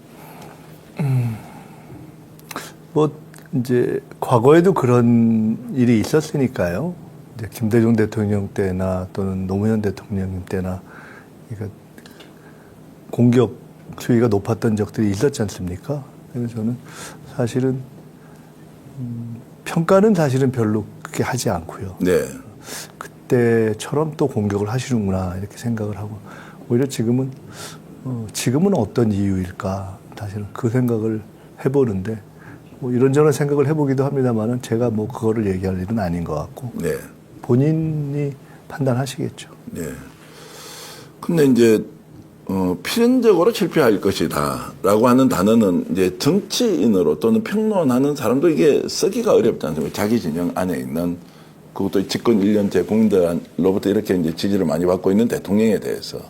뭐 이제 과거에도 그런 일이 있었으니까요. 이제 김대중 대통령 때나 또는 노무현 대통령 때나 그러니까 공격 수위가 높았던 적들이 있었지 않습니까? 그래서 저는 사실은 평가는 사실은 별로 그렇게 하지 않고요. 네. 그때처럼 또 공격을 하시는구나 이렇게 생각을 하고 오히려 지금은 어떤 이유일까 사실은 그 생각을 해보는데 뭐 이런저런 생각을 해보기도 합니다만은 제가 뭐 그거를 얘기할 일은 아닌 것 같고 네. 본인이 판단하시겠죠. 네. 근데 이제 필연적으로 실패할 것이다라고 하는 단어는 이제 정치인으로 또는 평론하는 사람도 이게 쓰기가 어렵지 않습니까? 자기 진영 안에 있는 그것도 집권 1년째 국민들로부터 이렇게 이제 지지를 많이 받고 있는 대통령에 대해서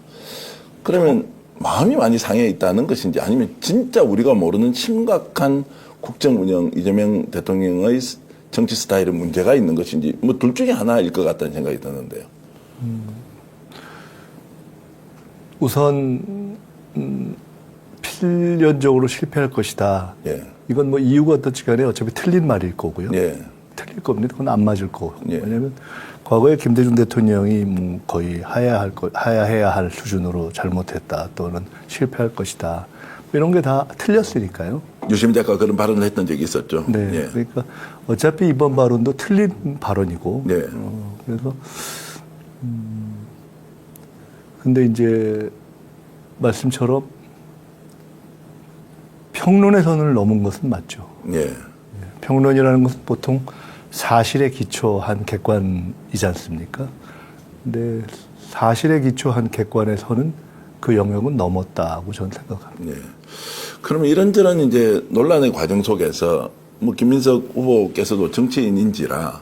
그러면 마음이 많이 상해 있다는 것인지 아니면 진짜 우리가 모르는 심각한 국정 운영 이재명 대통령의 정치 스타일에 문제가 있는 것인지 뭐 둘 중에 하나일 것 같다는 생각이 드는데요. 우선 필연적으로 실패할 것이다. 예. 이건 뭐 이유가 어떻지 간에 어차피 틀린 말일 거고요. 예. 틀릴 겁니다. 그건 안 맞을 거고. 예. 왜냐하면 과거에 김대중 대통령이 뭐 거의 하야해야 할 수준으로 잘못했다 또는 실패할 것이다 이런 게 다 틀렸으니까요. 유시민 작가가 그런 발언을 했던 적이 있었죠. 네, 예. 그러니까 어차피 이번 발언도 틀린 발언이고. 네. 그래서 근데 이제 말씀처럼 평론의 선을 넘은 것은 맞죠. 예. 평론이라는 것은 보통 사실에 기초한 객관이지 않습니까? 근데 사실에 기초한 객관의 선은 그 영역은 넘었다고 저는 생각합니다. 예. 그러면 이런저런 이제 논란의 과정 속에서 뭐 김민석 후보께서도 정치인인지라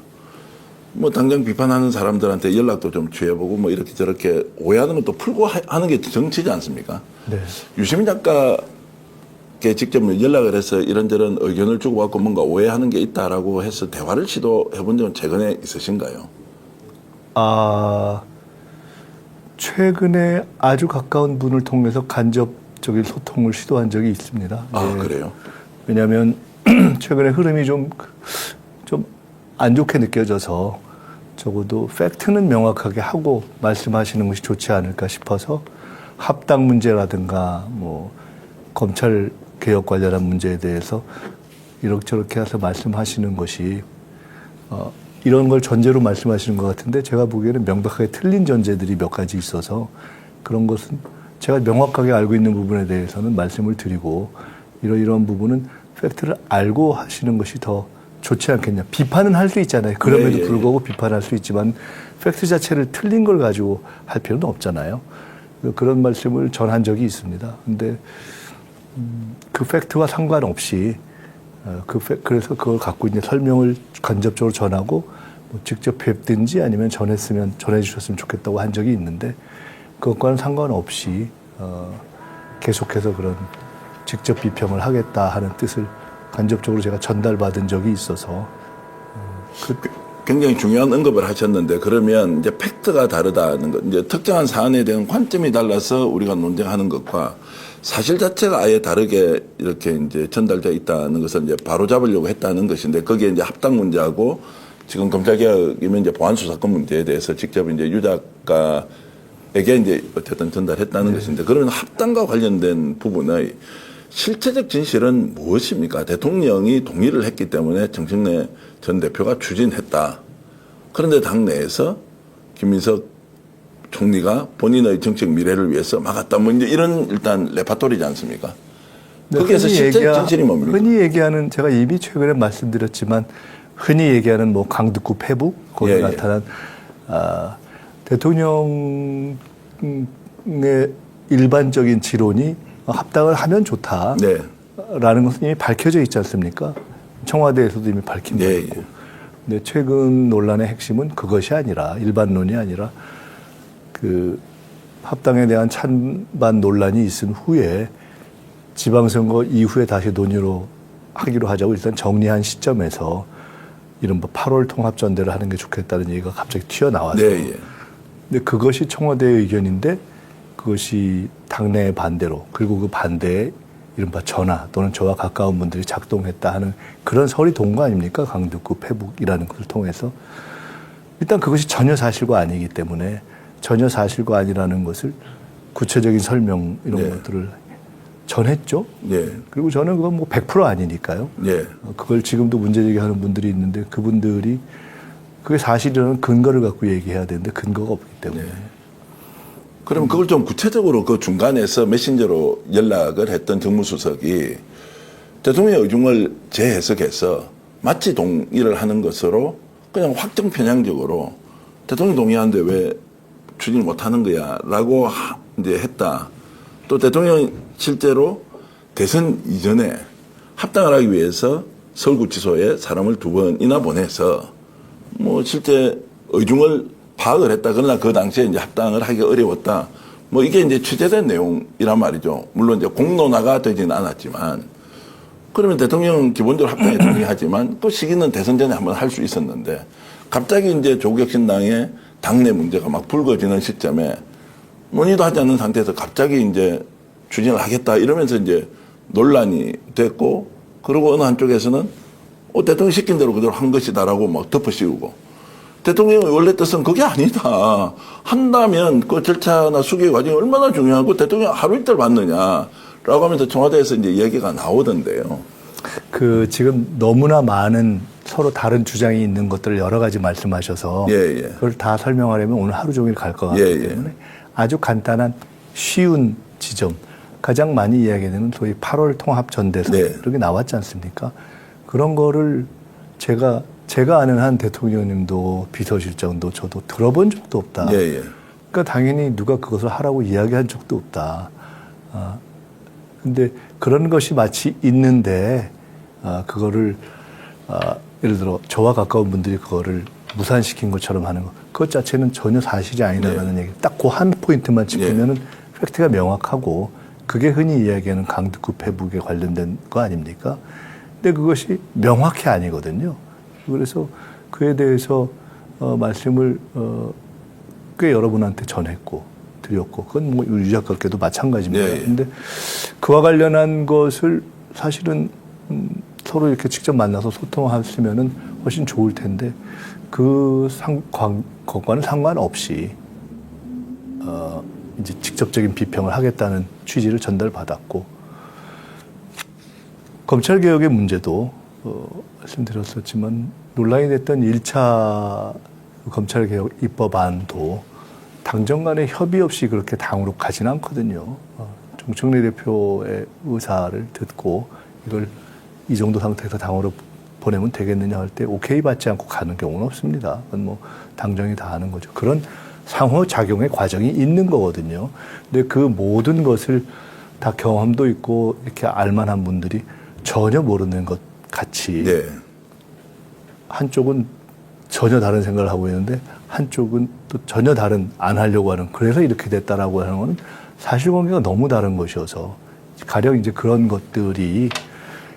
뭐 당장 비판하는 사람들한테 연락도 좀 취해보고 뭐 이렇게 저렇게 오해하는 것도 풀고 하는 게 정치지 않습니까? 네. 유시민 작가께 직접 연락을 해서 이런저런 의견을 주고받고 뭔가 오해하는 게 있다라고 해서 대화를 시도해 본 적은 최근에 있으신가요? 최근에 아주 가까운 분을 통해서 간접적인 소통을 시도한 적이 있습니다. 아, 예. 그래요? 왜냐하면 최근에 흐름이 좀 안 좋게 느껴져서 적어도 팩트는 명확하게 하고 말씀하시는 것이 좋지 않을까 싶어서 합당 문제라든가 뭐 검찰 개혁 관련한 문제에 대해서 이렇게 해서 말씀하시는 것이 이런 걸 전제로 말씀하시는 것 같은데 제가 보기에는 명백하게 틀린 전제들이 몇 가지 있어서 그런 것은 제가 명확하게 알고 있는 부분에 대해서는 말씀을 드리고 이런 부분은 팩트를 알고 하시는 것이 더 좋지 않겠냐. 비판은 할 수 있잖아요. 그럼에도 불구하고 비판할 수 있지만 팩트 자체를 틀린 걸 가지고 할 필요는 없잖아요. 그런 말씀을 전한 적이 있습니다. 근데 그 팩트와 상관없이 그래서 그걸 갖고 있는 설명을 간접적으로 전하고 뭐 직접 뵙든지 아니면 전해주셨으면 좋겠다고 한 적이 있는데 그것과는 상관없이 계속해서 그런 직접 비평을 하겠다 하는 뜻을 간접적으로 제가 전달받은 적이 있어서 굉장히 중요한 언급을 하셨는데 그러면 이제 팩트가 다르다는 것, 이제 특정한 사안에 대한 관점이 달라서 우리가 논쟁하는 것과 사실 자체가 아예 다르게 이렇게 이제 전달되어 있다는 것을 이제 바로 잡으려고 했다는 것인데 거기에 이제 합당 문제하고 지금 검찰개혁이면 이제 보안수사권 문제에 대해서 직접 이제 유 작가에게 이제 어쨌든 전달했다는 것인데 그러면 합당과 관련된 부분의 실체적 진실은 무엇입니까? 대통령이 동의를 했기 때문에 정청래 전 대표가 추진했다. 그런데 당내에서 김민석 총리가 본인의 정책 미래를 위해서 막았다. 뭐 이제 이런 일단 레파토리지 않습니까? 거기에서 실체적 진실이 뭡니까? 흔히 얘기하는 제가 이미 최근에 말씀드렸지만 흔히 얘기하는 뭐 강북구 페북 거기에 나타난 대통령의 일반적인 지론이 합당을 하면 좋다라는 것은 이미 밝혀져 있지 않습니까? 청와대에서도 이미 밝힌 바 있고. 근데 최근 논란의 핵심은 그것이 아니라 일반론이 아니라 그 합당에 대한 찬반 논란이 있은 후에 지방선거 이후에 다시 논의로 하기로 하자고 일단 정리한 시점에서 이른바 8월 통합전대를 하는 게 좋겠다는 얘기가 갑자기 튀어나왔어요. 근데 그것이 청와대의 의견인데 그것이 당내의 반대로 그리고 그 반대에 이른바 전화 또는 저와 가까운 분들이 작동했다 하는 그런 설이 돈 거 아닙니까? 강북구 페북이라는 것을 통해서. 일단 그것이 전혀 사실과 아니기 때문에 전혀 사실과 아니라는 것을 구체적인 설명 이런 것들을 전했죠. 그리고 저는 그건 뭐 100% 아니니까요. 그걸 지금도 문제제기하는 분들이 있는데 그분들이 그게 사실이라는 근거를 갖고 얘기해야 되는데 근거가 없기 때문에. 그럼 그걸 좀 구체적으로 그 중간에서 메신저로 연락을 했던 정무수석이 대통령의 의중을 재해석해서 마치 동의를 하는 것으로 그냥 확정 편향적으로 대통령 동의하는데 왜 추진을 못 하는 거야 라고 이제 했다. 또 대통령 실제로 대선 이전에 합당을 하기 위해서 서울구치소에 사람을 2번이나 보내서 뭐 실제 의중을 파악을 했다. 그러나 그 당시에 이제 합당을 하기 어려웠다. 뭐 이게 이제 취재된 내용이란 말이죠. 물론 이제 공론화가 되지는 않았지만 그러면 대통령은 기본적으로 합당에 동의하지만 그 시기는 대선 전에 한번 할 수 있었는데 갑자기 이제 조국혁신당의 당내 문제가 막 불거지는 시점에 논의도 하지 않는 상태에서 갑자기 이제 추진을 하겠다 이러면서 이제 논란이 됐고 그리고 어느 한쪽에서는 대통령 시킨 대로 그대로 한 것이다라고 막 덮어씌우고 대통령의 원래 뜻은 그게 아니다. 한다면 그 절차나 수기 과정이 얼마나 중요하고 대통령 하루 이틀 받느냐라고 하면서 청와대에서 이제 얘기가 나오던데요. 그 지금 너무나 많은 서로 다른 주장이 있는 것들을 여러 가지 말씀하셔서 예. 그걸 다 설명하려면 오늘 하루 종일 갈 것 같기 예. 때문에 아주 간단한 쉬운 지점 가장 많이 이야기되는 소위 8월 통합 전대선 네. 이렇게 나왔지 않습니까? 그런 거를 제가 아는 한 대통령님도 비서실장도 저도 들어본 적도 없다. 예. 그러니까 당연히 누가 그것을 하라고 이야기한 적도 없다. 근데 그런 것이 마치 있는데 그거를 예를 들어 저와 가까운 분들이 그거를 무산시킨 것처럼 하는 것 그것 자체는 전혀 사실이 아니다라는 얘기 딱 그 한 포인트만 짚으면은 팩트가 명확하고 그게 흔히 이야기하는 강등급 회복에 관련된 거 아닙니까? 근데 그것이 명확히 아니거든요. 그래서 그에 대해서 말씀을 꽤 여러분한테 전했고 드렸고 그건 뭐 유 작가께도 마찬가지입니다. 네. 근데 그와 관련한 것을 사실은 서로 이렇게 직접 만나서 소통하시면은 훨씬 좋을 텐데 그것과는 상관없이 이제 직접적인 비평을 하겠다는 취지를 전달받았고 검찰 개혁의 문제도 말씀드렸었지만 논란이 됐던 1차 검찰 개혁 입법안도 당정 간의 협의 없이 그렇게 당으로 가진 않거든요. 정청래 대표의 의사를 듣고 이걸 이 정도 상태에서 당으로 보내면 되겠느냐 할 때 오케이 받지 않고 가는 경우는 없습니다. 그건 뭐 당정이 다 하는 거죠. 그런 상호작용의 과정이 있는 거거든요. 근데 그 모든 것을 다 경험도 있고 이렇게 알만한 분들이 전혀 모르는 것 같이 네. 한쪽은 전혀 다른 생각을 하고 있는데 한쪽은 또 전혀 다른 안 하려고 하는 그래서 이렇게 됐다라고 하는 건 사실관계가 너무 다른 것이어서 가령 이제 그런 것들이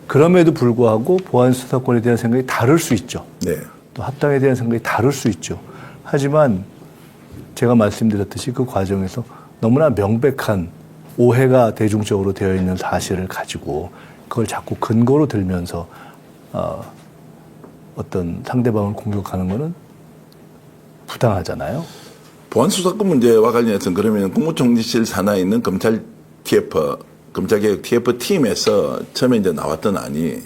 그럼에도 불구하고 보안 수사권에 대한 생각이 다를 수 있죠. 네. 또 합당에 대한 생각이 다를 수 있죠. 하지만 제가 말씀드렸듯이 그 과정에서 너무나 명백한 오해가 대중적으로 되어 있는 사실을 가지고 그걸 자꾸 근거로 들면서 어떤 상대방을 공격하는 것은 부당하잖아요. 보안수사권 문제와 관련해서는 그러면 국무총리실 산하에 있는 검찰 TF, 검찰개혁 TF 팀에서 처음에 이제 나왔던 안이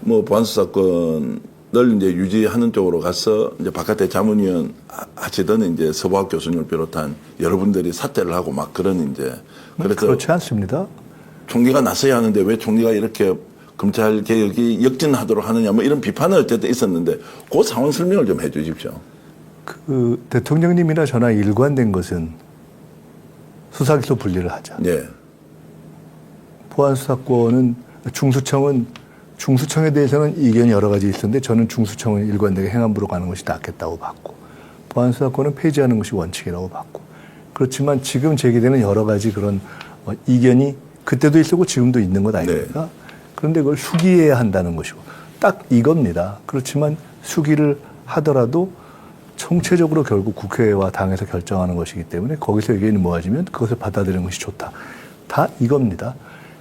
뭐 보안수사권을 이제 유지하는 쪽으로 가서 이제 바깥에 자문위원 하시던 이제 서보학 교수님을 비롯한 여러분들이 사퇴를 하고 막 그런 이제 그래서 그렇지 않습니다. 총리가 나서야 하는데 왜 총리가 이렇게 검찰 개혁이 역진하도록 하느냐 뭐 이런 비판은 어쨌든 있었는데 그 상황 설명을 좀 해 주십시오. 그 대통령님이나 저나 일관된 것은 수사기소 분리를 하자. 네. 보안수사권은 중수청에 대해서는 이견이 여러 가지 있었는데 저는 중수청은 일관되게 행안부로 가는 것이 낫겠다고 봤고 보안수사권은 폐지하는 것이 원칙이라고 봤고 그렇지만 지금 제기되는 여러 가지 그런 이견이 그때도 있었고 지금도 있는 것 아닙니까? 네. 그런데 그걸 수기해야 한다는 것이고 딱 이겁니다. 그렇지만 수기를 하더라도 총체적으로 결국 국회와 당에서 결정하는 것이기 때문에 거기서 의견이 모아지면 그것을 받아들이는 것이 좋다. 다 이겁니다.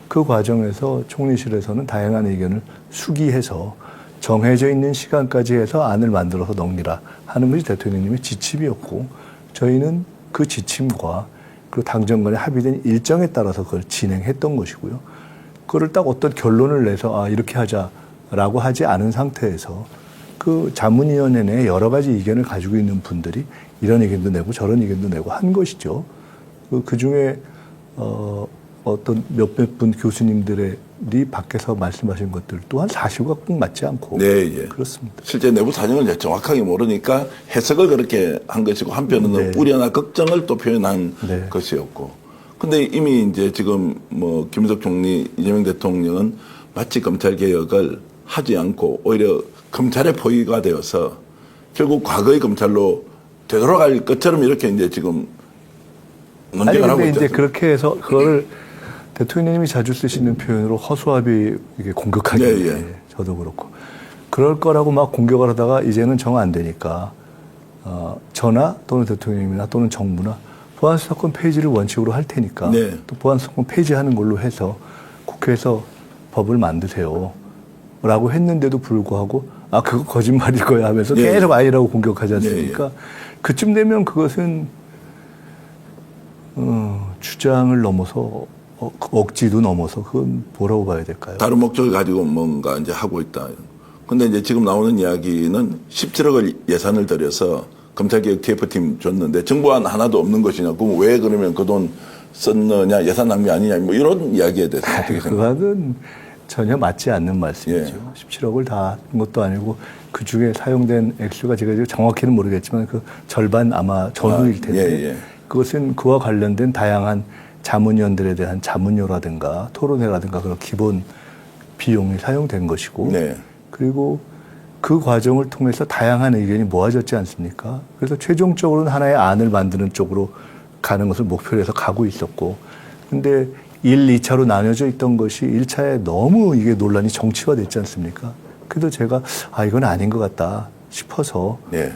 그 과정에서 총리실에서는 다양한 의견을 수기해서 정해져 있는 시간까지 해서 안을 만들어서 넘기라 하는 것이 대통령님의 지침이었고 저희는 그 지침과 그리고 당정 간에 합의된 일정에 따라서 그걸 진행했던 것이고요. 그거를 딱 어떤 결론을 내서 이렇게 하자라고 하지 않은 상태에서 그 자문위원회 내에 여러 가지 의견을 가지고 있는 분들이 이런 의견도 내고 저런 의견도 내고 한 것이죠. 그 중에 어떤 몇몇 분 교수님들이 밖에서 말씀하신 것들 또한 사실과 꼭 맞지 않고 네, 예. 그렇습니다. 실제 내부 사정을 정확하게 모르니까 해석을 그렇게 한 것이고 한편으로는 네. 우려나 걱정을 또 표현한 네. 것이었고. 근데 이미 이제 지금 뭐 김인석 총리, 이재명 대통령은 마치 검찰 개혁을 하지 않고 오히려 검찰의 포위가 되어서 결국 과거의 검찰로 되돌아갈 것처럼 이렇게 이제 지금 논쟁을 하고 근데 있죠. 이제 그렇게 해서 그거를 대통령님이 자주 쓰시는 표현으로 허수아비 이게 공격하기 네, 예. 저도 그렇고 그럴 거라고 막 공격을 하다가 이제는 정 안 되니까 저나 또는 대통령님이나 또는 정부나 보안수사권 폐지를 원칙으로 할 테니까 네. 또 보안수사권 폐지하는 걸로 해서 국회에서 법을 만드세요. 라고 했는데도 불구하고 아 그거 거짓말일 거야 하면서 예. 계속 아니라고 공격하지 않습니까? 예, 예. 그쯤 되면 그것은 주장을 넘어서 억지도 넘어서 그건 뭐라고 봐야 될까요? 다른 목적을 가지고 뭔가 이제 하고 있다. 근데 이제 지금 나오는 이야기는 17억을 예산을 들여서 검찰개혁 TF팀 줬는데 정보안 하나도 없는 것이냐. 그럼 왜 그러면 그 돈 썼느냐, 예산 낭비 아니냐, 뭐 이런 이야기에 대해서 어떻게 생각하세요? 그거는 전혀 맞지 않는 말씀이죠. 17억을 다 한 것도 아니고 그 중에 사용된 액수가 제가 지금 정확히는 모르겠지만 그 절반 아마 전후일 텐데 예. 그것은 그와 관련된 다양한 자문위원들에 대한 자문료라든가 토론회라든가 그런 기본 비용이 사용된 것이고 네. 그리고 그 과정을 통해서 다양한 의견이 모아졌지 않습니까? 그래서 최종적으로는 하나의 안을 만드는 쪽으로 가는 것을 목표로 해서 가고 있었고 근데 1, 2차로 나뉘어져 있던 것이 1차에 너무 이게 논란이 정치화됐지 않습니까? 그래서 제가 이건 아닌 것 같다 싶어서 네.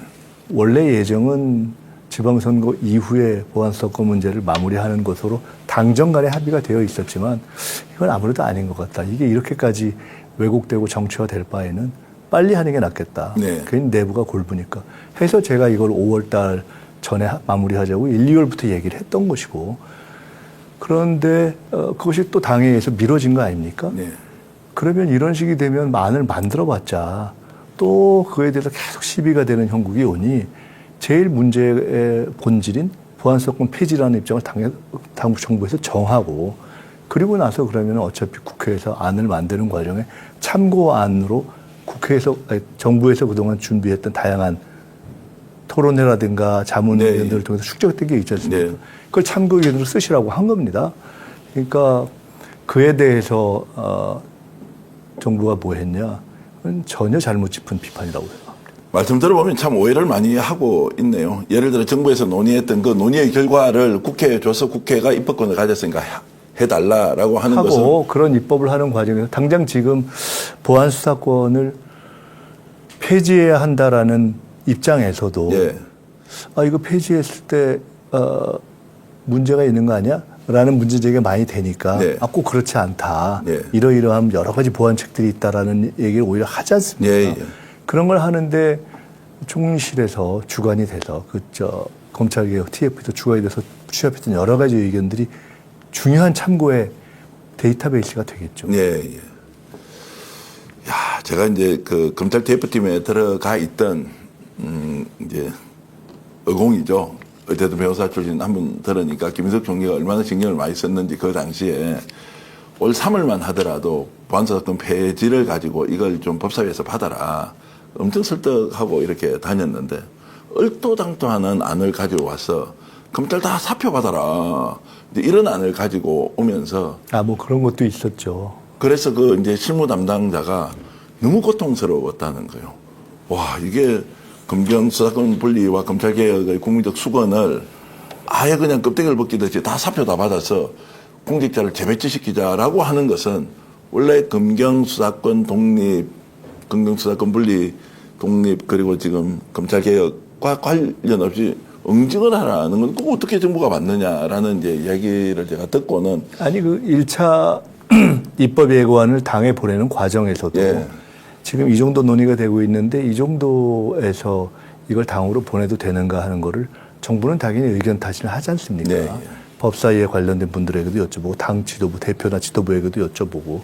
원래 예정은 지방선거 이후에 보안사건 문제를 마무리하는 것으로 당정 간에 합의가 되어 있었지만 이건 아무래도 아닌 것 같다. 이게 이렇게까지 왜곡되고 정치화될 바에는 빨리 하는 게 낫겠다. 네. 괜히 내부가 골부니까. 해서 제가 이걸 5월 달 전에 마무리하자고 1, 2월부터 얘기를 했던 것이고 그런데 그것이 또 당에 의해서 미뤄진 거 아닙니까? 네. 그러면 이런 식이 되면 안을 만들어봤자 또 그에 대해서 계속 시비가 되는 형국이 오니 제일 문제의 본질인 보안사건 폐지라는 입장을 당국 정부에서 정하고 그리고 나서 그러면 어차피 국회에서 안을 만드는 과정에 참고안으로 정부에서 그동안 준비했던 다양한 토론회라든가 자문위원들을 통해서 축적된 게 있지 않습니까? 네. 그걸 참고 의견으로 쓰시라고 한 겁니다. 그러니까 그에 대해서 정부가 뭐 했냐? 그건 전혀 잘못 짚은 비판이라고 생각합니다. 말씀 들어보면 참 오해를 많이 하고 있네요. 예를 들어 정부에서 논의했던 그 논의의 결과를 국회에 줘서 국회가 입법권을 가졌으니까 해달라라고 하는 것은 하고 그런 입법을 하는 과정에서 당장 지금 보안수사권을 폐지해야 한다라는 입장에서도 예. 이거 폐지했을 때 문제가 있는 거 아니야? 라는 문제 제기가 많이 되니까 네. 꼭 그렇지 않다. 네. 이러이러한 여러 가지 보완책들이 있다라는 얘기를 오히려 하지 않습니까? 예. 그런 걸 하는데 총리실에서 주관이 돼서 검찰개혁 TF에서 주관이 돼서 취합했던 여러 가지 의견들이 중요한 참고의 데이터베이스가 되겠죠. 예. 야, 제가 이제 그 검찰 TF팀에 들어가 있던 이제 의공이죠. 어제도 변호사 출신 한 분 들으니까 김인석 총리가 얼마나 신경을 많이 썼는지 그 당시에 올 3월만 하더라도 보안사건 폐지를 가지고 이걸 좀 법사위에서 받아라. 엄청 설득하고 이렇게 다녔는데 얼토당토하는 안을 가지고 와서 검찰 다 사표 받아라. 이제 이런 안을 가지고 오면서 뭐 그런 것도 있었죠. 그래서 그 이제 실무 담당자가 너무 고통스러웠다는 거예요. 와, 이게 검경 수사권 분리와 검찰개혁의 국민적 수건을 아예 그냥 껍데기를 벗기듯이 다 사표 다 받아서 공직자를 재배치시키자라고 하는 것은 원래 검경 수사권 독립, 검경 수사권 분리 독립 그리고 지금 검찰개혁과 관련 없이 응징을 하라는 건 꼭 어떻게 정부가 받느냐라는 이제 이야기를 제가 듣고는 그 1차 입법 예고안을 당에 보내는 과정에서도 예. 지금 이 정도 논의가 되고 있는데 이 정도에서 이걸 당으로 보내도 되는가 하는 거를 정부는 당연히 의견 타진을 하지 않습니까? 네. 법사위에 관련된 분들에게도 여쭤보고 당 지도부, 대표나 지도부에게도 여쭤보고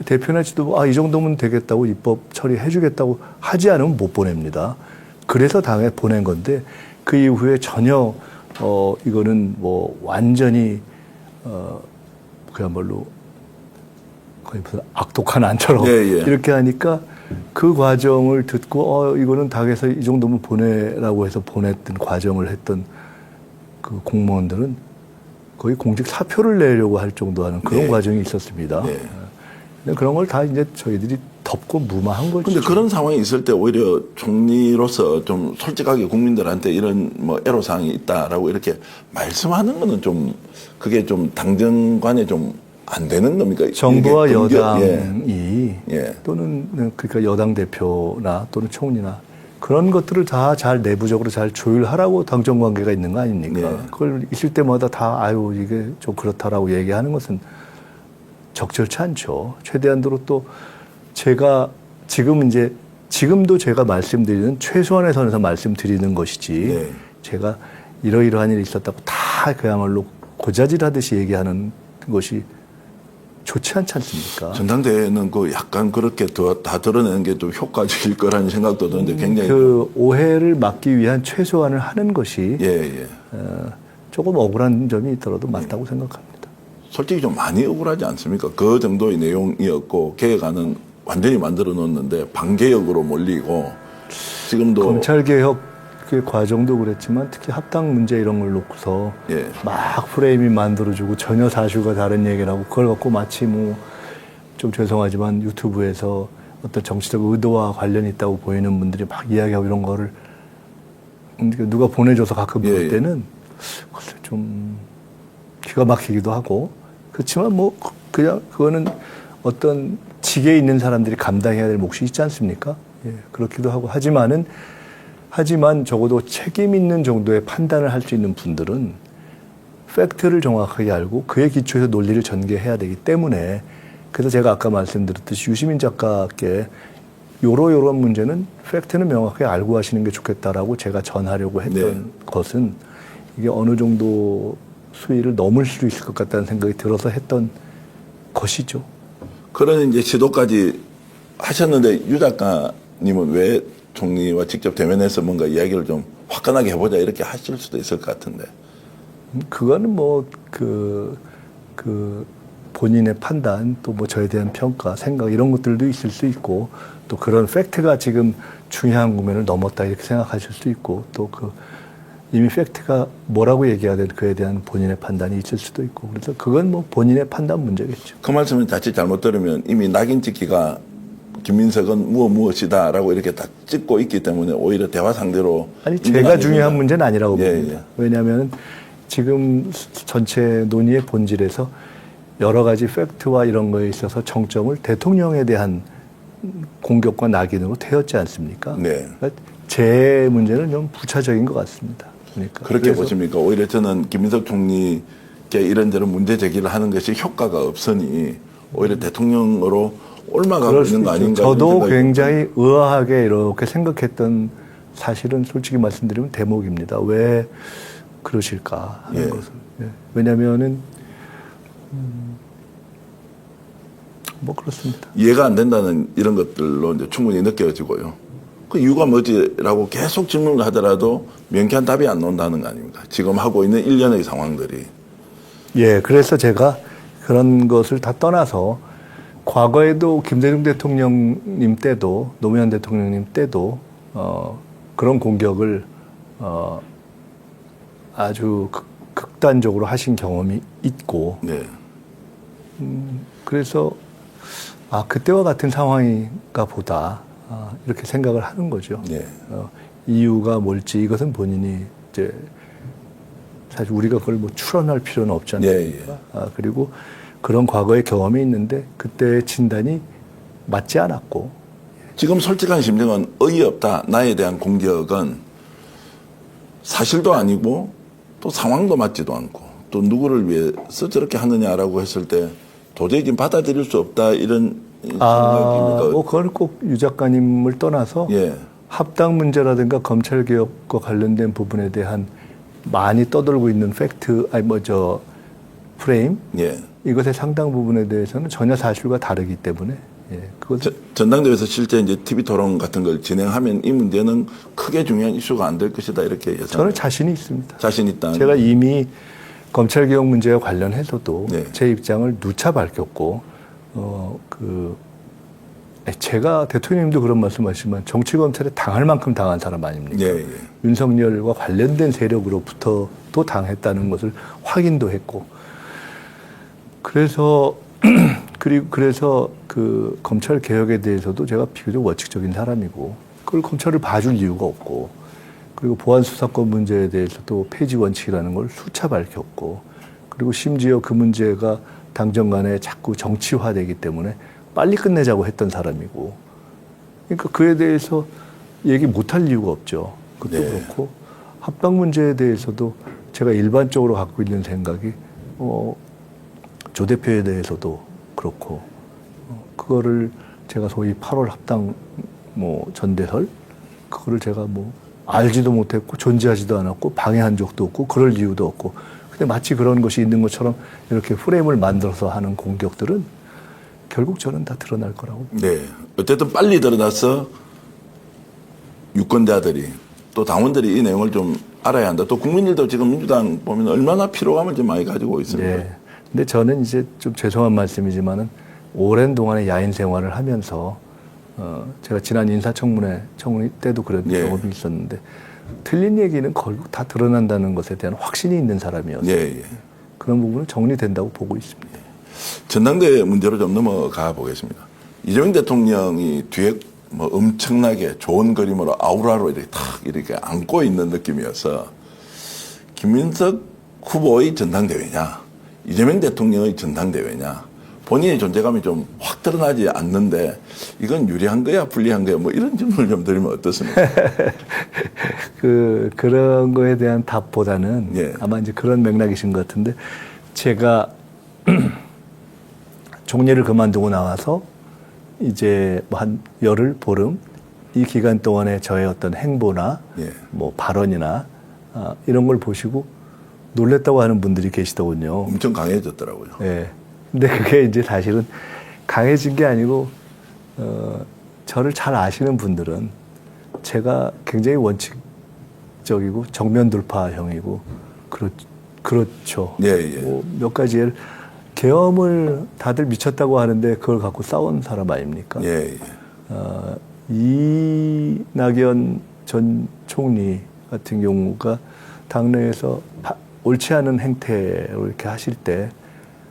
대표나 지도부 이 정도면 되겠다고 입법 처리해 주겠다고 하지 않으면 못 보냅니다. 그래서 당에 보낸 건데 그 이후에 전혀 이거는 뭐 완전히 그야말로 거의 무슨 악독한 안처럼 예, 예. 이렇게 하니까 그 과정을 듣고 이거는 당에서 이 정도면 보내라고 해서 보냈던 과정을 했던 그 공무원들은 거의 공직 사표를 내려고 할 정도 하는 그런 네. 과정이 있었습니다. 네. 근데 그런 걸 다 이제 저희들이 덮고 무마한 거죠. 근데 그런 상황이 있을 때 오히려 총리로서 좀 솔직하게 국민들한테 이런 뭐 애로사항이 있다라고 이렇게 말씀하는 거는 좀 그게 좀 당정 간에 좀 안 되는 겁니까? 정부와 이게 여당이 예. 또는 그러니까 여당 대표나 또는 총리나 그런 것들을 다 잘 내부적으로 잘 조율하라고 당정 관계가 있는 거 아닙니까? 네. 그걸 있을 때마다 다 이게 좀 그렇다라고 얘기하는 것은 적절치 않죠. 최대한도로 또 제가 지금도 제가 말씀드리는 최소한의 선에서 말씀드리는 것이지 네. 제가 이러이러한 일이 있었다고 다 그야말로 고자질하듯이 얘기하는 것이 좋지 않지 않습니까? 전당대회는 그 약간 그렇게 다 드러내는 게 좀 효과적일 거라는 생각도 드는데 굉장히 그 오해를 막기 위한 최소한을 하는 것이 예. 조금 억울한 점이 있더라도 맞다고 생각합니다. 솔직히 좀 많이 억울하지 않습니까? 그 정도의 내용이었고 개혁안은 완전히 만들어 놓았는데 반개혁으로 몰리고 지금도 검찰개혁 그 과정도 그랬지만 특히 합당 문제 이런 걸 놓고서 예. 막 프레임이 만들어주고 전혀 사실과 다른 얘기를 하고 그걸 갖고 마치 뭐 좀 죄송하지만 유튜브에서 어떤 정치적 의도와 관련이 있다고 보이는 분들이 막 이야기하고 이런 거를 누가 보내줘서 가끔 볼 예. 때는 글쎄 좀 기가 막히기도 하고 그렇지만 뭐 그냥 그거는 어떤 직에 있는 사람들이 감당해야 될 몫이 있지 않습니까? 예, 그렇기도 하고 하지만 적어도 책임 있는 정도의 판단을 할 수 있는 분들은 팩트를 정확하게 알고 그에 기초해서 논리를 전개해야 되기 때문에 그래서 제가 아까 말씀드렸듯이 유시민 작가께 요런 문제는 팩트는 명확하게 알고 하시는 게 좋겠다라고 제가 전하려고 했던 것은 이게 어느 정도 수위를 넘을 수 있을 것 같다는 생각이 들어서 했던 것이죠. 그런 이제 시도까지 하셨는데 유 작가님은 왜 총리와 직접 대면해서 뭔가 이야기를 좀 화끈하게 해보자 이렇게 하실 수도 있을 것 같은데. 그거는 뭐 본인의 판단 또 뭐 저에 대한 평가, 생각 이런 것들도 있을 수 있고 또 그런 팩트가 지금 중요한 국면을 넘었다 이렇게 생각하실 수 있고 또 이미 팩트가 뭐라고 얘기해야 될 그에 대한 본인의 판단이 있을 수도 있고 그래서 그건 뭐 본인의 판단 문제겠죠. 그 말씀은 자칫 잘못 들으면 이미 낙인 찍기가 김민석은 무엇이다라고 이렇게 딱 찍고 있기 때문에 오히려 대화 상대로 아니 제가 중요한 문제는 아니라고 예, 봅니다. 예. 왜냐하면 지금 전체 논의의 본질에서 여러 가지 팩트와 이런 거에 있어서 정점을 대통령에 대한 공격과 낙인으로 태웠지 않습니까? 네. 그러니까 제 문제는 좀 부차적인 것 같습니다. 그러니까 그렇게 그래서 보십니까? 오히려 저는 김민석 총리께 이런저런 문제 제기를 하는 것이 효과가 없으니 오히려 대통령으로 옮아가고 그럴 수 있는 거 있죠. 아닌가. 저도 이런 생각이 굉장히 의아하게 이렇게 생각했던 사실은 솔직히 말씀드리면 대목입니다. 왜 그러실까 하는 예. 것을. 예. 왜냐면은 뭐 그렇습니다. 이해가 안 된다는 이런 것들로 이제 충분히 느껴지고요. 그 이유가 뭐지라고 계속 질문을 하더라도 명쾌한 답이 안 나온다는 거 아닙니까? 지금 하고 있는 일련의 상황들이. 예, 그래서 제가 그런 것을 다 떠나서 과거에도 김대중 대통령님 때도 노무현 대통령님 때도 그런 공격을 아주 극단적으로 하신 경험이 있고 네. 그래서 그때와 같은 상황인가 보다 이렇게 생각을 하는 거죠. 네. 이유가 뭘지 이것은 본인이 이제 사실 우리가 그걸 뭐 추론할 필요는 없지 않습니까? 그리고 그런 과거의 경험이 있는데 그때의 진단이 맞지 않았고 지금 솔직한 심정은 어이없다. 나에 대한 공격은 사실도 아니고 또 상황도 맞지도 않고 또 누구를 위해서 저렇게 하느냐라고 했을 때 도저히 지금 받아들일 수 없다 이런 생각입니까? 뭐 그걸 꼭 유 작가님을 떠나서 예. 합당 문제라든가 검찰 개혁과 관련된 부분에 대한 많이 떠돌고 있는 팩트 프레임 예. 이것의 상당 부분에 대해서는 전혀 사실과 다르기 때문에 그것은 전당대회에서 실제 이제 TV 토론 같은 걸 진행하면 이 문제는 크게 중요한 이슈가 안 될 것이다 이렇게 예상. 저는 자신이 있습니다. 자신 있다. 제가 이미 검찰 개혁 문제와 관련해서도 네. 제 입장을 누차 밝혔고 제가 대통령님도 그런 말씀하시지만 정치 검찰에 당할 만큼 당한 사람 아닙니까? 예, 예. 윤석열과 관련된 세력으로부터도 당했다는 것을 확인도 했고 그래서 그래서 그 검찰 개혁에 대해서도 제가 비교적 원칙적인 사람이고 그걸 검찰을 봐줄 이유가 없고 그리고 보안 수사권 문제에 대해서도 폐지 원칙이라는 걸 수차 밝혔고 그리고 심지어 그 문제가 당정 간에 자꾸 정치화되기 때문에 빨리 끝내자고 했던 사람이고 그러니까 그에 대해서 얘기 못할 이유가 없죠. 그것도 네. 그렇고 합당 문제에 대해서도 제가 일반적으로 갖고 있는 생각이 조 대표에 대해서도 그렇고 그거를 제가 소위 8월 합당 전대설 그거를 제가 알지도 못했고 존재하지도 않았고 방해한 적도 없고 그럴 이유도 없고 근데 마치 그런 것이 있는 것처럼 이렇게 프레임을 만들어서 하는 공격들은 결국 저는 다 드러날 거라고. 네. 어쨌든 빨리 드러나서 유권자들이 또 당원들이 이 내용을 좀 알아야 한다. 또 국민들도 지금 민주당 보면 얼마나 피로감을 좀 많이 가지고 있습니다. 네. 근데 저는 이제 좀 죄송한 말씀이지만은 오랜 동안의 야인 생활을 하면서 제가 지난 인사청문회 때도 그런 예. 경험이 있었는데 틀린 얘기는 결국 다 드러난다는 것에 대한 확신이 있는 사람이었어요. 예, 예. 그런 부분은 정리된다고 보고 있습니다. 전당대회 문제로 좀 넘어가 보겠습니다. 이재명 대통령이 뒤에 엄청나게 좋은 그림으로 아우라로 이렇게 탁 이렇게 안고 있는 느낌이어서 김민석 후보의 전당대회냐, 이재명 대통령의 전당대회냐, 본인의 존재감이 좀 확 드러나지 않는데 이건 유리한 거야, 불리한 거야, 이런 질문을 좀 드리면 어떻습니까? 그런 거에 대한 답보다는 예. 아마 이제 그런 맥락이신 것 같은데 제가 총리를 그만두고 나와서 이제 한 열흘 보름 이 기간 동안에 저의 어떤 행보나 예. 발언이나 이런 걸 보시고 놀랬다고 하는 분들이 계시더군요. 엄청 강해졌더라고요. 예. 근데 그게 이제 사실은 강해진 게 아니고 저를 잘 아시는 분들은 제가 굉장히 원칙적이고 정면 돌파형이고 그렇죠. 예, 예. 몇 가지 예를 계엄을 다들 미쳤다고 하는데 그걸 갖고 싸운 사람 아닙니까? 예, 예. 이낙연 전 총리 같은 경우가 당내에서 옳지 않은 행태로 이렇게 하실 때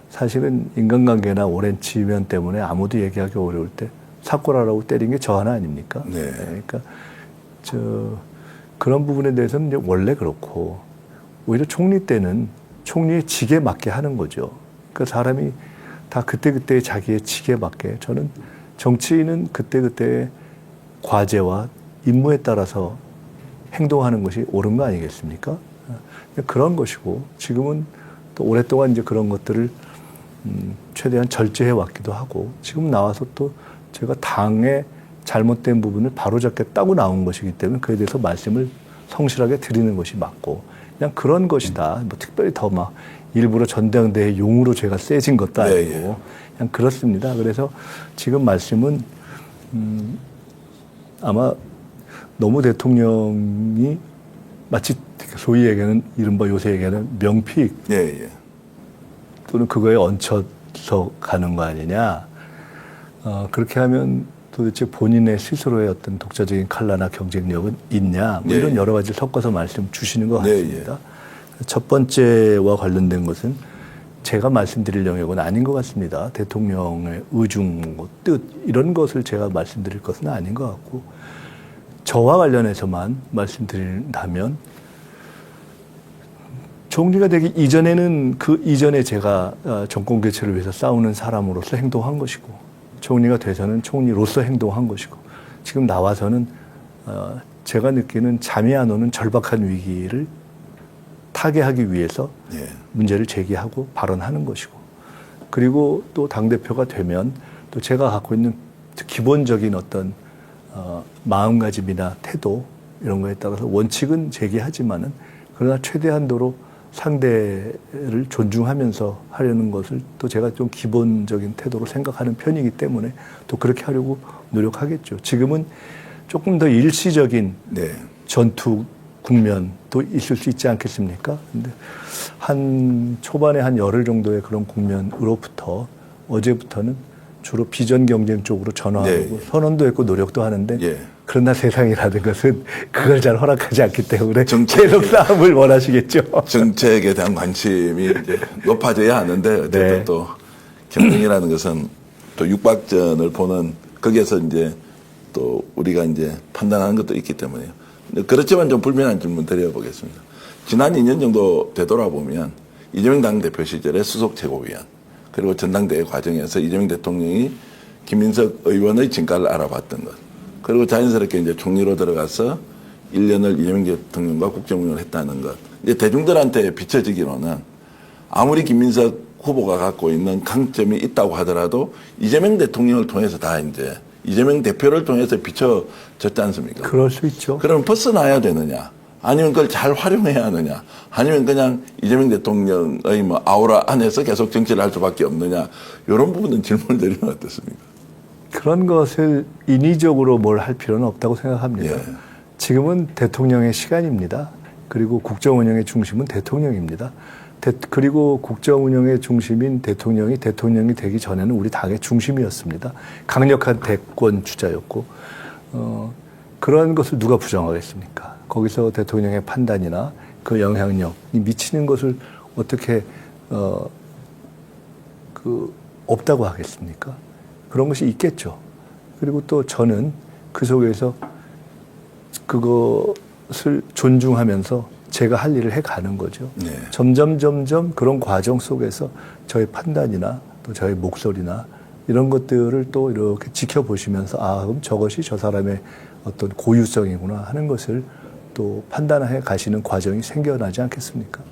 사실은 인간관계나 오랜 지면 때문에 아무도 얘기하기 어려울 때 사고라라고 때린 게 저 하나 아닙니까? 네. 그러니까 그런 부분에 대해서는 이제 원래 그렇고 오히려 총리 때는 총리의 직에 맞게 하는 거죠. 그러니까 사람이 다 그때그때 자기의 직에 맞게 저는 정치인은 그때그때의 과제와 임무에 따라서 행동하는 것이 옳은 거 아니겠습니까? 그런 것이고 지금은 또 오랫동안 이제 그런 것들을 최대한 절제해 왔기도 하고 지금 나와서 또 제가 당의 잘못된 부분을 바로잡겠다고 나온 것이기 때문에 그에 대해서 말씀을 성실하게 드리는 것이 맞고 그냥 그런 것이다. 특별히 더 막 일부러 전당대회 용으로 제가 세진 것도 아니고 네, 예. 그냥 그렇습니다. 그래서 지금 말씀은 아마 너무 대통령이 마치 소위 얘기하는 이른바 요새 얘기하는 명픽 예, 예. 또는 그거에 얹혀서 가는 거 아니냐. 그렇게 하면 도대체 본인의 스스로의 어떤 독자적인 칼라나 경쟁력은 있냐. 네. 이런 여러 가지 섞어서 말씀 주시는 것 네, 같습니다. 첫 번째와 관련된 것은 제가 말씀드릴 영역은 아닌 것 같습니다. 대통령의 의중, 뜻 이런 것을 제가 말씀드릴 것은 아닌 것 같고 저와 관련해서만 말씀드린다면 총리가 되기 이전에는 그 이전에 제가 정권 교체를 위해서 싸우는 사람으로서 행동한 것이고 총리가 돼서는 총리로서 행동한 것이고 지금 나와서는 제가 느끼는 잠이 안 오는 절박한 위기를 타개하기 위해서 예. 문제를 제기하고 발언하는 것이고 그리고 또 당대표가 되면 또 제가 갖고 있는 기본적인 어떤 마음가짐이나 태도 이런 거에 따라서 원칙은 제기하지만은 그러나 최대한도로 상대를 존중하면서 하려는 것을 또 제가 좀 기본적인 태도로 생각하는 편이기 때문에 또 그렇게 하려고 노력하겠죠. 지금은 조금 더 일시적인 네. 전투 국면도 있을 수 있지 않겠습니까? 근데 한 초반에 한 열흘 정도의 그런 국면으로부터 어제부터는 주로 비전 경쟁 쪽으로 전환하고 네. 선언도 했고 노력도 하는데 예. 그러나 세상이라는 것은 그걸 잘 허락하지 않기 때문에 정책. 계속 싸움을 원하시겠죠. 정책에 대한 관심이 이제 높아져야 하는데 어쨌든 네. 또 경쟁이라는 것은 또 육박전을 보는 거기에서 이제 또 우리가 이제 판단하는 것도 있기 때문에요. 그렇지만 좀 불편한 질문 드려보겠습니다. 지난 2년 정도 되돌아보면 이재명 당대표 시절에 수석 최고위원 그리고 전당대회 과정에서 이재명 대통령이 김민석 의원의 진가를 알아봤던 것 그리고 자연스럽게 이제 총리로 들어가서 1년을 이재명 대통령과 국정운영을 했다는 것. 이제 대중들한테 비춰지기로는 아무리 김민석 후보가 갖고 있는 강점이 있다고 하더라도 이재명 대통령을 통해서 다 이제 이재명 대표를 통해서 비춰졌지 않습니까? 그럴 수 있죠. 그러면 벗어나야 되느냐? 아니면 그걸 잘 활용해야 하느냐? 아니면 그냥 이재명 대통령의 뭐 아우라 안에서 계속 정치를 할 수밖에 없느냐? 이런 부분은 질문을 드리면 어떻습니까? 그런 것을 인위적으로 뭘 할 필요는 없다고 생각합니다. 예. 지금은 대통령의 시간입니다. 그리고 국정 운영의 중심은 대통령입니다. 그리고 국정 운영의 중심인 대통령이 되기 전에는 우리 당의 중심이었습니다. 강력한 대권 주자였고 그런 것을 누가 부정하겠습니까? 거기서 대통령의 판단이나 그 영향력이 미치는 것을 어떻게 없다고 하겠습니까? 그런 것이 있겠죠. 그리고 또 저는 그 속에서 그것을 존중하면서 제가 할 일을 해가는 거죠. 네. 점점 그런 과정 속에서 저의 판단이나 또 저의 목소리나 이런 것들을 또 이렇게 지켜보시면서 아, 그럼 저것이 저 사람의 어떤 고유성이구나 하는 것을 또 판단해 가시는 과정이 생겨나지 않겠습니까?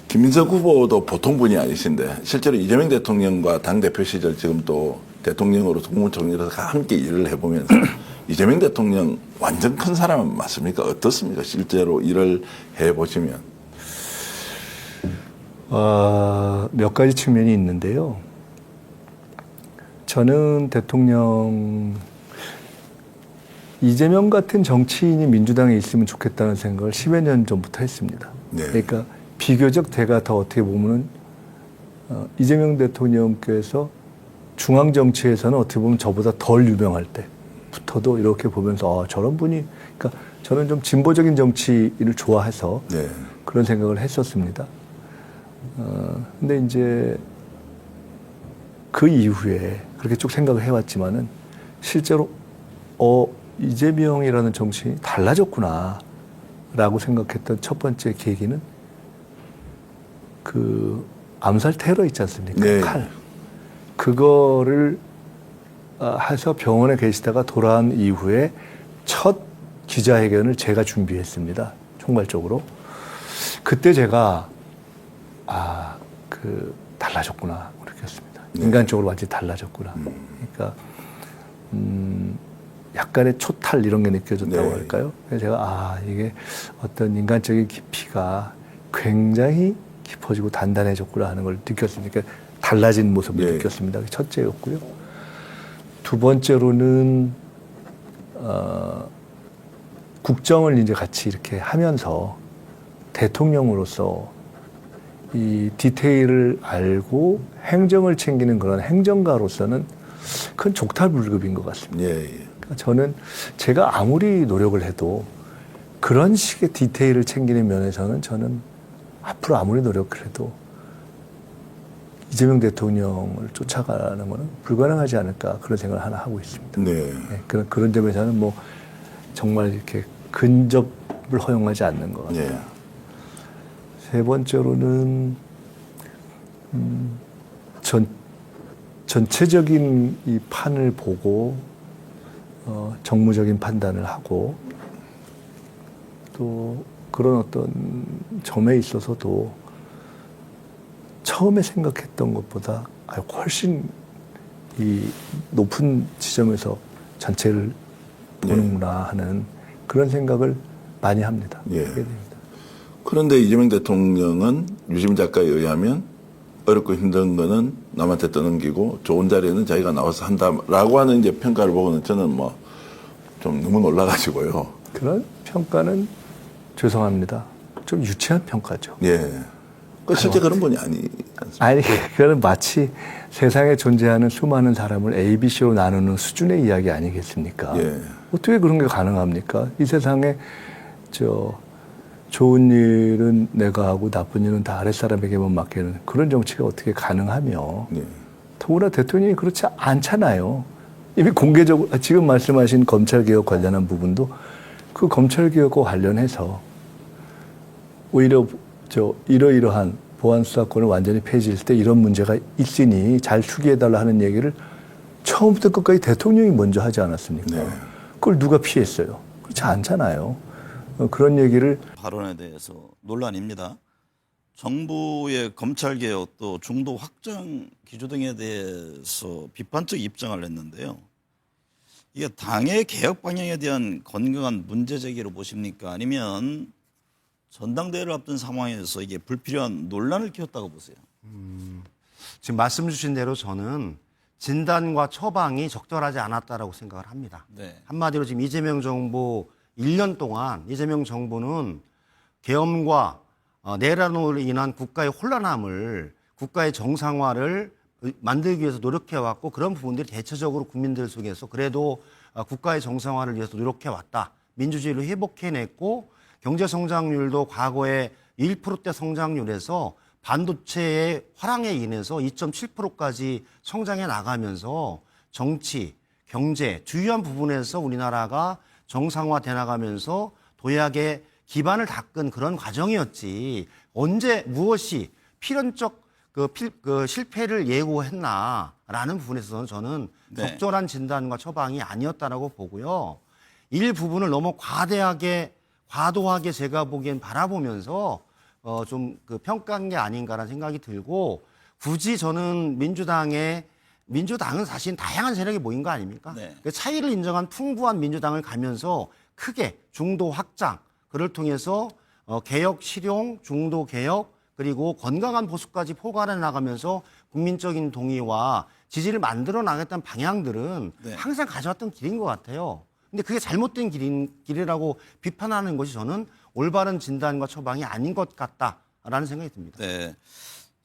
김민석 후보도 보통 분이 아니신데 실제로 이재명 대통령과 당대표 시절 지금 또 대통령으로 국무총리로서 함께 일을 해보면서 이재명 대통령 완전 큰 사람 맞습니까? 어떻습니까? 실제로 일을 해보시면. 몇 가지 측면이 있는데요. 저는 대통령 이재명 같은 정치인이 민주당에 있으면 좋겠다는 생각을 10여 년 전부터 했습니다. 네. 그러니까 비교적 제가 더 어떻게 보면은 이재명 대통령께서 중앙 정치에서는 어떻게 보면 저보다 덜 유명할 때부터도 이렇게 보면서 저런 분이 그러니까 저는 좀 진보적인 정치인을 좋아해서 네. 그런 생각을 했었습니다. 근데 이제 그 이후에 그렇게 쭉 생각을 해왔지만은 실제로 이재명이라는 정치인이 달라졌구나 라고 생각했던 첫 번째 계기는 그 암살 테러 있지 않습니까? 네. 칼. 그거를 해서 병원에 계시다가 돌아온 이후에 첫 기자회견을 제가 준비했습니다. 총괄적으로. 그때 제가 달라졌구나 느꼈습니다. 네. 인간적으로 완전히 달라졌구나. 그러니까 약간의 초탈 이런 게 느껴졌다고 네. 할까요? 그래서 제가 이게 어떤 인간적인 깊이가 굉장히 깊어지고 단단해졌구나 하는 걸 느꼈습니다. 그러니까 달라진 모습을 네. 느꼈습니다. 첫째였고요. 두 번째로는 국정을 이제 같이 이렇게 하면서 대통령으로서 이 디테일을 알고 행정을 챙기는 그런 행정가로서는 큰 족탈불급인 것 같습니다. 예, 예. 그러니까 저는 제가 아무리 노력을 해도 그런 식의 디테일을 챙기는 면에서는 저는 앞으로 아무리 노력을 해도 이재명 대통령을 쫓아가는 것은 불가능하지 않을까 그런 생각을 하나 하고 있습니다. 네. 네, 그런 점에서는 뭐 정말 이렇게 근접을 허용하지 않는 것 같아요. 네. 세 번째로는 전체적인 이 판을 보고 정무적인 판단을 하고 또 그런 어떤 점에 있어서도 처음에 생각했던 것보다 훨씬 이 높은 지점에서 전체를 보는구나 하는 그런 생각을 많이 합니다. 예. 하게 됩니다. 그런데 이재명 대통령은 유시민 작가에 의하면 어렵고 힘든 거는 남한테 떠넘기고 좋은 자리에는 자기가 나와서 한다라고 하는 이제 평가를 보고는 저는 뭐 좀 너무 놀라가지고요. 그런 평가는 죄송합니다. 좀 유치한 평가죠. 예. 그 실제 그런 분이 아니 않습니까? 아니, 그거는 마치 세상에 존재하는 수많은 사람을 A, B, C로 나누는 수준의 이야기 아니겠습니까? 예. 어떻게 그런 게 가능합니까? 이 세상에 좋은 일은 내가 하고 나쁜 일은 다 아랫사람에게만 맡기는 그런 정치가 어떻게 가능하며 예. 더구나 대통령이 그렇지 않잖아요. 이미 공개적으로 지금 말씀하신 검찰개혁 관련한 부분도 그 검찰개혁과 관련해서 오히려 이러이러한 보안수사권을 완전히 폐지했을 때 이런 문제가 있으니 잘 추기해달라 하는 얘기를 처음부터 끝까지 대통령이 먼저 하지 않았습니까? 네. 그걸 누가 피했어요? 그렇지 않잖아요. 그런 얘기를 발언에 대해서 논란입니다. 정부의 검찰개혁 또 중도 확장 기조 등에 대해서 비판적 입장을 냈는데요. 이게 당의 개혁 방향에 대한 건강한 문제 제기로 보십니까? 아니면 전당대회를 앞둔 상황에서 이게 불필요한 논란을 키웠다고 보세요? 지금 말씀 주신 대로 저는 진단과 처방이 적절하지 않았다라고 생각을 합니다. 네. 한마디로 지금 이재명 정부 1년 동안 이재명 정부는 계엄과 내란으로 인한 국가의 혼란함을 국가의 정상화를 만들기 위해서 노력해왔고 그런 부분들이 대체적으로 국민들 속에서 그래도 국가의 정상화를 위해서 노력해왔다. 민주주의를 회복해냈고 경제 성장률도 과거에 1%대 성장률에서 반도체의 화랑에 인해서 2.7%까지 성장해 나가면서 정치, 경제, 주요한 부분에서 우리나라가 정상화돼 나가면서 도약의 기반을 닦은 그런 과정이었지. 언제 무엇이 필연적 그 실패를 예고했나라는 부분에서는 저는 네. 적절한 진단과 처방이 아니었다라고 보고요. 일부분을 너무 과도하게 제가 보기엔 바라보면서 좀 그 평가한 게 아닌가라는 생각이 들고 굳이 저는 민주당은 사실 다양한 세력이 모인 거 아닙니까? 네. 그 차이를 인정한 풍부한 민주당을 가면서 크게 중도 확장, 그를 통해서 개혁 실용, 중도 개혁, 그리고 건강한 보수까지 포괄해 나가면서 국민적인 동의와 지지를 만들어 나가겠다는 방향들은 네. 항상 가져왔던 길인 것 같아요. 근데 그게 잘못된 길이라고 비판하는 것이 저는 올바른 진단과 처방이 아닌 것 같다라는 생각이 듭니다. 네.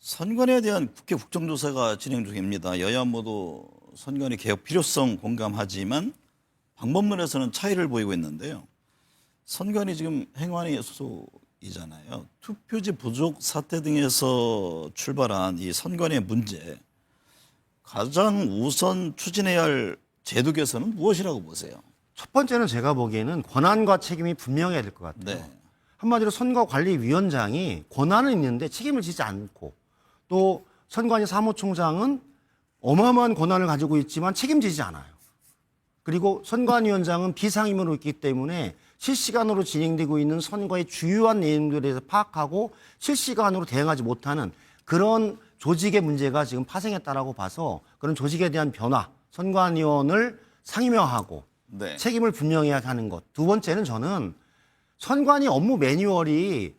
선관위에 대한 국회 국정조사가 진행 중입니다. 여야 모두 선관위 개혁 필요성 공감하지만 방법론에서는 차이를 보이고 있는데요. 선관위 지금 행안위 소속이잖아요. 투표지 부족 사태 등에서 출발한 이 선관위의 문제, 가장 우선 추진해야 할 제도 개선은 무엇이라고 보세요? 첫 번째는 제가 보기에는 권한과 책임이 분명해야 될 것 같아요. 네. 한마디로 선거관리위원장이 권한은 있는데 책임을 지지 않고 또 선관위 사무총장은 어마어마한 권한을 가지고 있지만 책임지지 않아요. 그리고 선관위원장은 비상임으로 있기 때문에 실시간으로 진행되고 있는 선거의 주요한 내용들에 대해서 파악하고 실시간으로 대응하지 못하는 그런 조직의 문제가 지금 파생했다라고 봐서 그런 조직에 대한 변화, 선관위원을 상임화하고 네. 책임을 분명히 하는 것. 두 번째는 저는 선관위 업무 매뉴얼이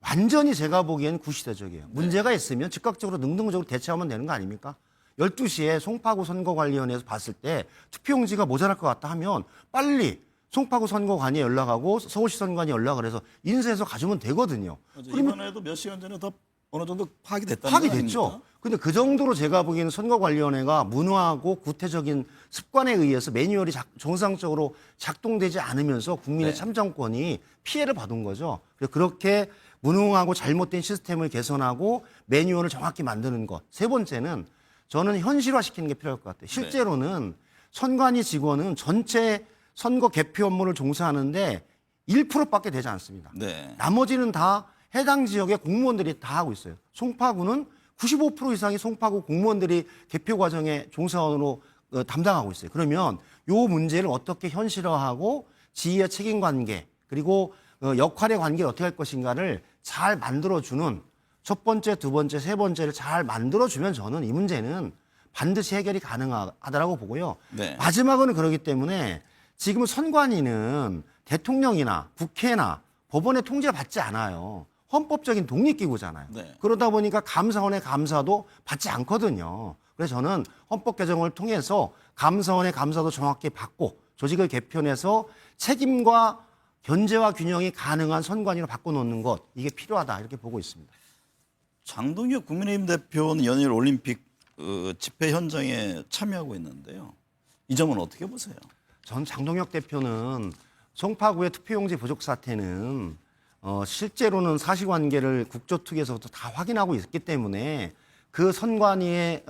완전히 제가 보기에는 구시대적이에요. 문제가 있으면 즉각적으로 능동적으로 대처하면 되는 거 아닙니까? 12시에 송파구 선거관리위원회에서 봤을 때 투표용지가 모자랄 것 같다 하면 빨리 송파구 선거관위에 연락하고 서울시 선관위에 연락을 해서 인쇄해서 가져오면 되거든요. 이번에도 몇 시간 전에 더 어느 정도 파악이 됐다는 파악이 거 됐죠. 아닙니까? 근데 그 정도로 제가 보기에는 선거관리위원회가 무능하고 구태적인 습관에 의해서 매뉴얼이 정상적으로 작동되지 않으면서 국민의 네. 참정권이 피해를 받은 거죠. 그래서 그렇게 무능하고 잘못된 시스템을 개선하고 매뉴얼을 정확히 만드는 것. 세 번째는 저는 현실화시키는 게 필요할 것 같아요. 실제로는 선관위 직원은 전체 선거 개표 업무를 종사하는데 1%밖에 되지 않습니다. 네. 나머지는 다 해당 지역의 공무원들이 다 하고 있어요. 송파구는 95% 이상이 송파구 공무원들이 개표 과정의 종사원으로 담당하고 있어요. 그러면 이 문제를 어떻게 현실화하고 지휘의 책임 관계 그리고 역할의 관계를 어떻게 할 것인가를 잘 만들어주는 첫 번째, 두 번째, 세 번째를 잘 만들어주면 저는 이 문제는 반드시 해결이 가능하다라고 보고요. 네. 마지막으로는 그렇기 때문에 지금 선관위는 대통령이나 국회나 법원의 통제를 받지 않아요. 헌법적인 독립기구잖아요. 네. 그러다 보니까 감사원의 감사도 받지 않거든요. 그래서 저는 헌법 개정을 통해서 감사원의 감사도 정확히 받고 조직을 개편해서 책임과 견제와 균형이 가능한 선관위로 바꿔놓는 것, 이게 필요하다 이렇게 보고 있습니다. 장동혁 국민의힘 대표는 연일 올림픽 집회 현장에 참여하고 있는데요. 이 점은 어떻게 보세요? 전 장동혁 대표는 송파구의 투표용지 부족 사태는 실제로는 사실관계를 국조특위에서부터 다 확인하고 있기 때문에 그 선관위의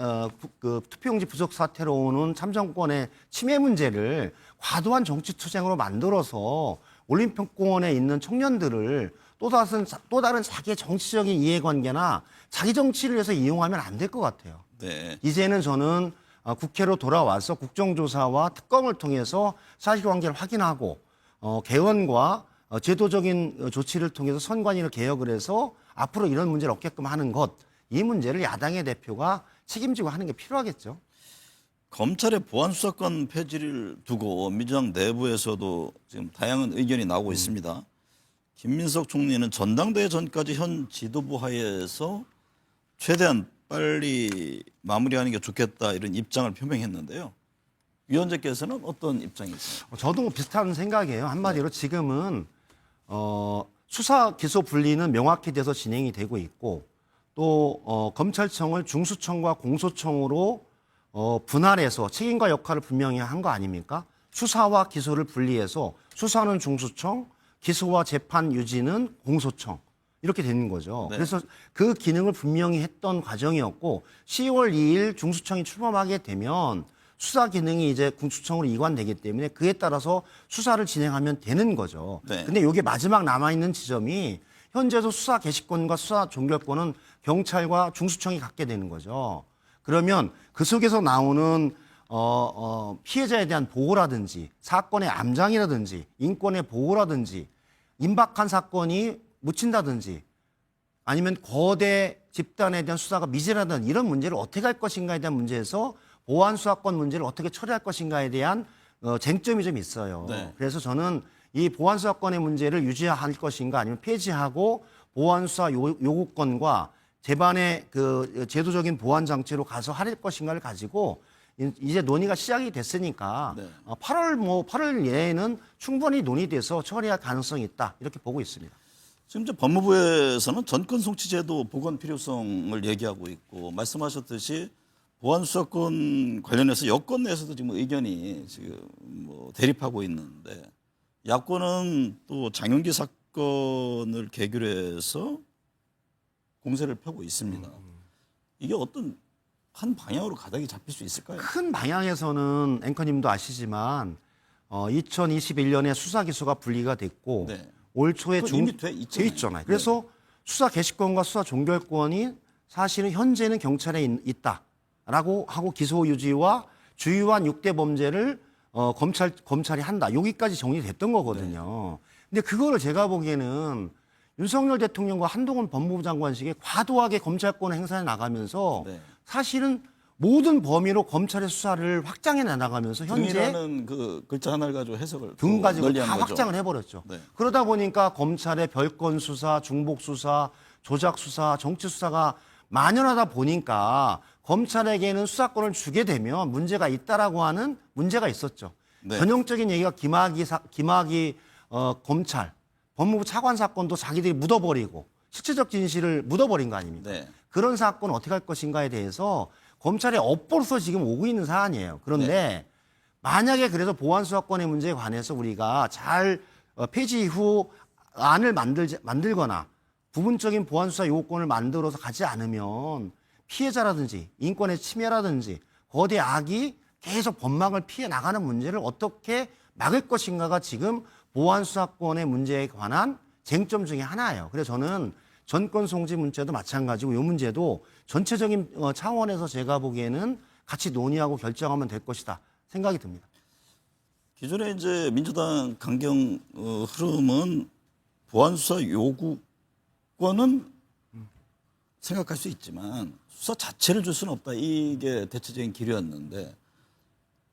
그 투표용지 부족 사태로 오는 참정권의 침해 문제를 과도한 정치 투쟁으로 만들어서 올림픽공원에 있는 청년들을 또 다른 자기의 정치적인 이해관계나 자기 정치를 위해서 이용하면 안 될 것 같아요. 네. 이제는 저는 국회로 돌아와서 국정조사와 특검을 통해서 사실관계를 확인하고 개헌과 제도적인 조치를 통해서 선관위를 개혁을 해서 앞으로 이런 문제를 없게끔 하는 것, 이 문제를 야당의 대표가 책임지고 하는 게 필요하겠죠. 검찰의 보안 수사권 폐지를 두고 민주당 내부에서도 지금 다양한 의견이 나오고 있습니다. 김민석 총리는 전당대회 전까지 현 지도부 하에서 최대한 빨리 마무리하는 게 좋겠다 이런 입장을 표명했는데요. 위원장께서는 어떤 입장이세요? 저도 뭐 비슷한 생각이에요. 한마디로 지금은 수사 기소 분리는 명확히 돼서 진행이 되고 있고 또 검찰청을 중수청과 공소청으로 분할해서 책임과 역할을 분명히 한 거 아닙니까? 수사와 기소를 분리해서 수사는 중수청, 기소와 재판 유지는 공소청 이렇게 되는 거죠. 네. 그래서 그 기능을 분명히 했던 과정이었고 10월 2일 중수청이 출범하게 되면 수사 기능이 이제 공수청으로 이관되기 때문에 그에 따라서 수사를 진행하면 되는 거죠. 네. 근데 이게 마지막 남아있는 지점이 현재도 수사 개시권과 수사 종결권은 경찰과 중수청이 갖게 되는 거죠. 그러면 그 속에서 나오는 피해자에 대한 보호라든지 사건의 암장이라든지 인권의 보호라든지 임박한 사건이 묻힌다든지 아니면 거대 집단에 대한 수사가 미진하다는 이런 문제를 어떻게 할 것인가에 대한 문제에서 보안 수사권 문제를 어떻게 처리할 것인가에 대한 쟁점이 좀 있어요. 네. 그래서 저는 이 보안 수사권의 문제를 유지할 것인가 아니면 폐지하고 보안 수사 요구권과 재반의 그 제도적인 보안 장치로 가서 할 것인가를 가지고 이제 논의가 시작이 됐으니까 네. 8월 내에는 충분히 논의돼서 처리할 가능성이 있다 이렇게 보고 있습니다. 지금 이제 법무부에서는 전권 송치제도 복원 필요성을 얘기하고 있고 말씀하셨듯이 보안 수사권 관련해서 여권 내에서도 지금 의견이 지금 뭐 대립하고 있는데 야권은 또 장윤기 사건을 계기로 해서 공세를 펴고 있습니다. 이게 어떤 한 방향으로 가닥이 잡힐 수 있을까요? 큰 방향에서는 앵커님도 아시지만 2021년에 수사 기소가 분리가 됐고 네. 올 초에 그건 이미 돼 있잖아요. 그래서 수사 개시권과 수사 종결권이 사실은 현재는 경찰에 있다라고 하고 기소 유지와 주요한 6대 범죄를 검찰이 한다. 여기까지 정리됐던 거거든요. 근데 그거를 제가 보기에는 윤석열 대통령과 한동훈 법무부 장관식의 과도하게 검찰권 행사해 나가면서 네. 사실은 모든 범위로 검찰의 수사를 확장해 나가면서 현재 등이라는 그 글자 하나를 가지고 해석을 등 가지고 널리 한 다 거죠. 확장을 해버렸죠. 네. 그러다 보니까 검찰의 별건 수사, 중복 수사, 조작 수사, 정치 수사가 만연하다 보니까 검찰에게는 수사권을 주게 되면 문제가 있다라고 하는 문제가 있었죠. 네. 전형적인 얘기가 김학의 검찰 법무부 차관 사건도 자기들이 묻어버리고 실체적 진실을 묻어버린 거 아닙니까? 네. 그런 사건 어떻게 할 것인가에 대해서 검찰의 업보로서 지금 오고 있는 사안이에요. 그런데 네. 만약에 그래서 보안 수사권의 문제에 관해서 우리가 잘 폐지 후 안을 만들거나 부분적인 보안 수사 요구권을 만들어서 가지 않으면 피해자라든지 인권의 침해라든지 거대 악이 계속 법망을 피해 나가는 문제를 어떻게 막을 것인가가 지금 보안 수사권의 문제에 관한 쟁점 중에 하나예요. 그래서 저는 전권 송지 문제도 마찬가지고 이 문제도 전체적인 차원에서 제가 보기에는 같이 논의하고 결정하면 될 것이다 생각이 듭니다. 기존에 이제 민주당 강경 흐름은 보안 수사 요구권은 생각할 수 있지만 수사 자체를 줄 수는 없다. 이게 대체적인 길이었는데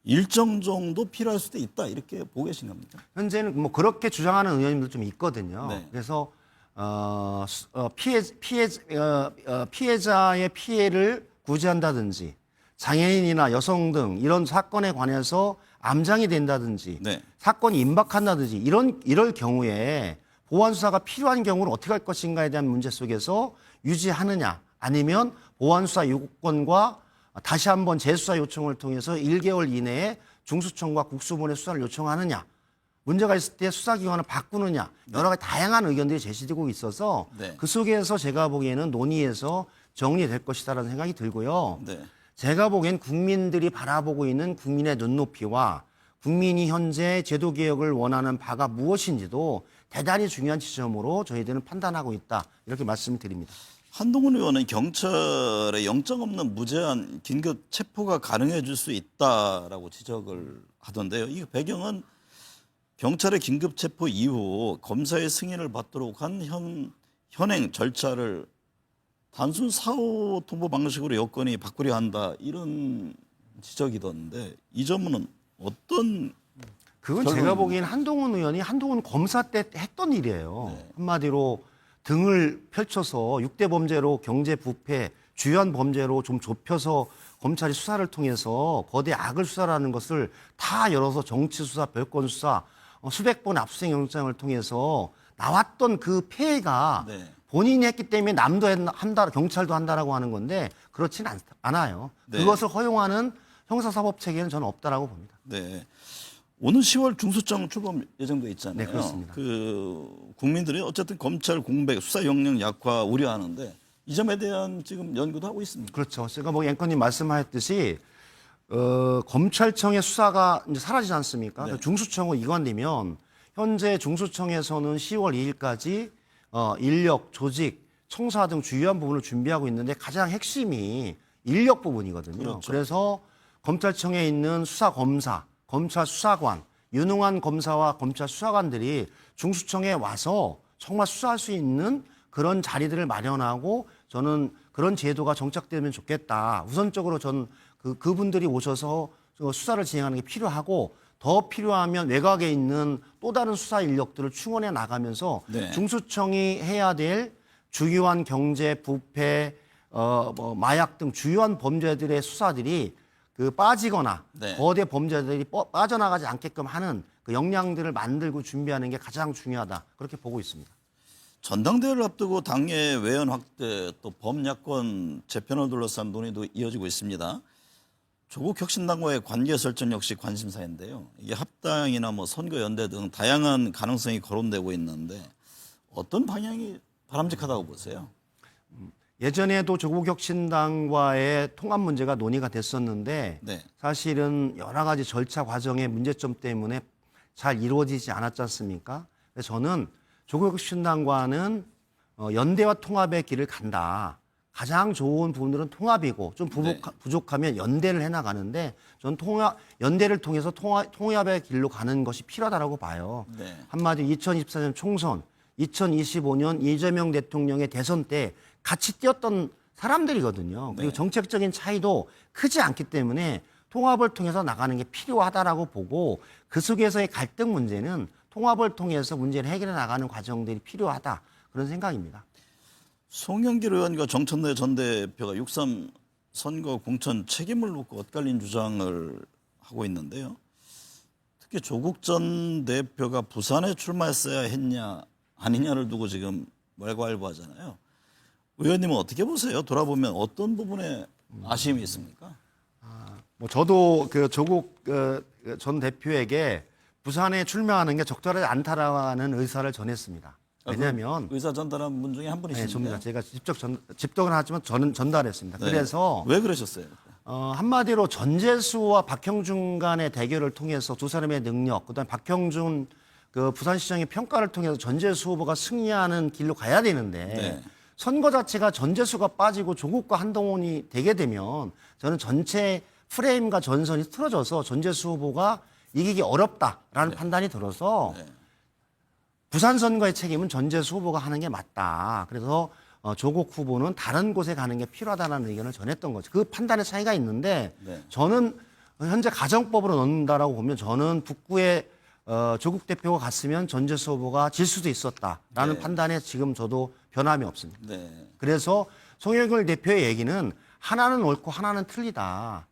일정 정도 필요할 수도 있다. 이렇게 보고 계신 겁니까? 현재는 뭐 그렇게 주장하는 의원님들 좀 있거든요. 네. 그래서 피해자의 피해를 구제한다든지 장애인이나 여성 등 이런 사건에 관해서 암장이 된다든지 네. 사건이 임박한다든지 이럴 경우에 보안 수사가 필요한 경우를 어떻게 할 것인가에 대한 문제 속에서 유지하느냐 아니면 보안 수사 요구권과 다시 한번 재수사 요청을 통해서 1개월 이내에 중수청과 국수본의 수사를 요청하느냐 문제가 있을 때 수사기관을 바꾸느냐 여러 가지 다양한 의견들이 제시되고 있어서 네. 그 속에서 제가 보기에는 논의해서 정리될 것이다라는 생각이 들고요. 네. 제가 보기엔 국민들이 바라보고 있는 국민의 눈높이와 국민이 현재 제도개혁을 원하는 바가 무엇인지도 대단히 중요한 지점으로 저희들은 판단하고 있다 이렇게 말씀드립니다. 한동훈 의원은 경찰에 영장 없는 무제한 긴급 체포가 가능해질 수 있다라고 지적을 하던데요. 이 배경은 경찰의 긴급 체포 이후 검사의 승인을 받도록 한 현행 절차를 단순 사후 통보 방식으로 여건이 바꾸려 한다 이런 지적이던데 이 점은 어떤 그건 결론은- 제가 보기엔 한동훈 의원이 한동훈 검사 때 했던 일이에요. 한마디로 등을 펼쳐서 6대 범죄로 경제 부패, 주요한 범죄로 좀 좁혀서 검찰이 수사를 통해서 거대 악을 수사라는 것을 다 열어서 정치 수사, 별건 수사, 수백 번 압수수색 영장을 통해서 나왔던 그 폐해가 네. 본인이 했기 때문에 남도 한다, 경찰도 한다라고 하는 건데 그렇지는 않아요. 네. 그것을 허용하는 형사사법 체계는 저는 없다라고 봅니다. 네. 오는 10월 중수청 출범 예정돼 있잖아요. 네, 그렇습니다. 그 국민들이 어쨌든 검찰 공백, 수사 역량 약화 우려하는데 이 점에 대한 지금 연구도 하고 있습니다. 그렇죠. 제가 뭐 앵커님 말씀하셨듯이 검찰청의 수사가 이제 사라지지 않습니까? 네. 그래서 중수청으로 이관되면 현재 중수청에서는 10월 2일까지 인력, 조직, 청사 등 주요한 부분을 준비하고 있는데 가장 핵심이 인력 부분이거든요. 그렇죠. 그래서 검찰청에 있는 수사검사, 검찰 수사관, 유능한 검사와 검찰 수사관들이 중수청에 와서 정말 수사할 수 있는 그런 자리들을 마련하고 저는 그런 제도가 정착되면 좋겠다. 우선적으로 전 그분들이 오셔서 수사를 진행하는 게 필요하고 더 필요하면 외곽에 있는 또 다른 수사 인력들을 충원해 나가면서 네. 중수청이 해야 될 주요한 경제, 부패, 뭐 마약 등 주요한 범죄들의 수사들이 빠지거나 네. 거대 범죄들이 빠져나가지 않게끔 하는 그 역량들을 만들고 준비하는 게 가장 중요하다. 그렇게 보고 있습니다. 전당대회를 앞두고 당내 외연 확대 또 범야권 재편을 둘러싼 논의도 이어지고 있습니다. 조국 혁신당과의 관계 설정 역시 관심사인데요. 이게 합당이나 뭐 선거연대 등 다양한 가능성이 거론되고 있는데 어떤 방향이 바람직하다고 보세요? 예전에도 조국 혁신당과의 통합 문제가 논의가 됐었는데 네. 사실은 여러 가지 절차 과정의 문제점 때문에 잘 이루어지지 않았지 않습니까? 그래서 저는 조국 혁신당과는 연대와 통합의 길을 간다. 가장 좋은 부분들은 통합이고 좀 부족하면 연대를 해나가는데 저는 연대를 통해서 통합의 길로 가는 것이 필요하다고 봐요. 네. 한마디로 2024년 총선, 2025년 이재명 대통령의 대선 때 같이 뛰었던 사람들이거든요. 그리고 네. 정책적인 차이도 크지 않기 때문에 통합을 통해서 나가는 게 필요하다라고 보고 그 속에서의 갈등 문제는 통합을 통해서 문제를 해결해 나가는 과정들이 필요하다. 그런 생각입니다. 송영길 의원과 정천래 전 대표가 6.3 선거 공천 책임을 묻고 엇갈린 주장을 하고 있는데요. 특히 조국 전 대표가 부산에 출마했어야 했냐 아니냐를 두고 지금 말괄부하잖아요. 의원님은 어떻게 보세요? 돌아보면 어떤 부분에 아쉬움이 있습니까? 뭐 저도 그 조국 전 대표에게 부산에 출마하는 게 적절하지 않다라는 의사를 전했습니다. 왜냐하면 의사 전달한 분 중에 한 네, 분이신데 접니다. 제가 집덕은 하지만 저는 전달했습니다. 네. 그래서 왜 그러셨어요? 한마디로 전재수와 박형준 간의 대결을 통해서 두 사람의 능력, 그다음에 박형준 그 부산시장의 평가를 통해서 전재수 후보가 승리하는 길로 가야 되는데 네. 선거 자체가 전재수가 빠지고 조국과 한동훈이 되게 되면 저는 전체 프레임과 전선이 틀어져서 전재수 후보가 이기기 어렵다라는 판단이 들어서 네. 부산 선거의 책임은 전재수 후보가 하는 게 맞다. 그래서 조국 후보는 다른 곳에 가는 게 필요하다는 의견을 전했던 거죠. 그 판단의 차이가 있는데 네. 저는 현재 가정법으로 넣는다라고 보면 저는 북구에 조국 대표가 갔으면 전재수 후보가 질 수도 있었다라는 네. 판단에 지금 저도 변함이 없습니다. 네. 그래서 송영길 대표의 얘기는 하나는 옳고 하나는 틀리다.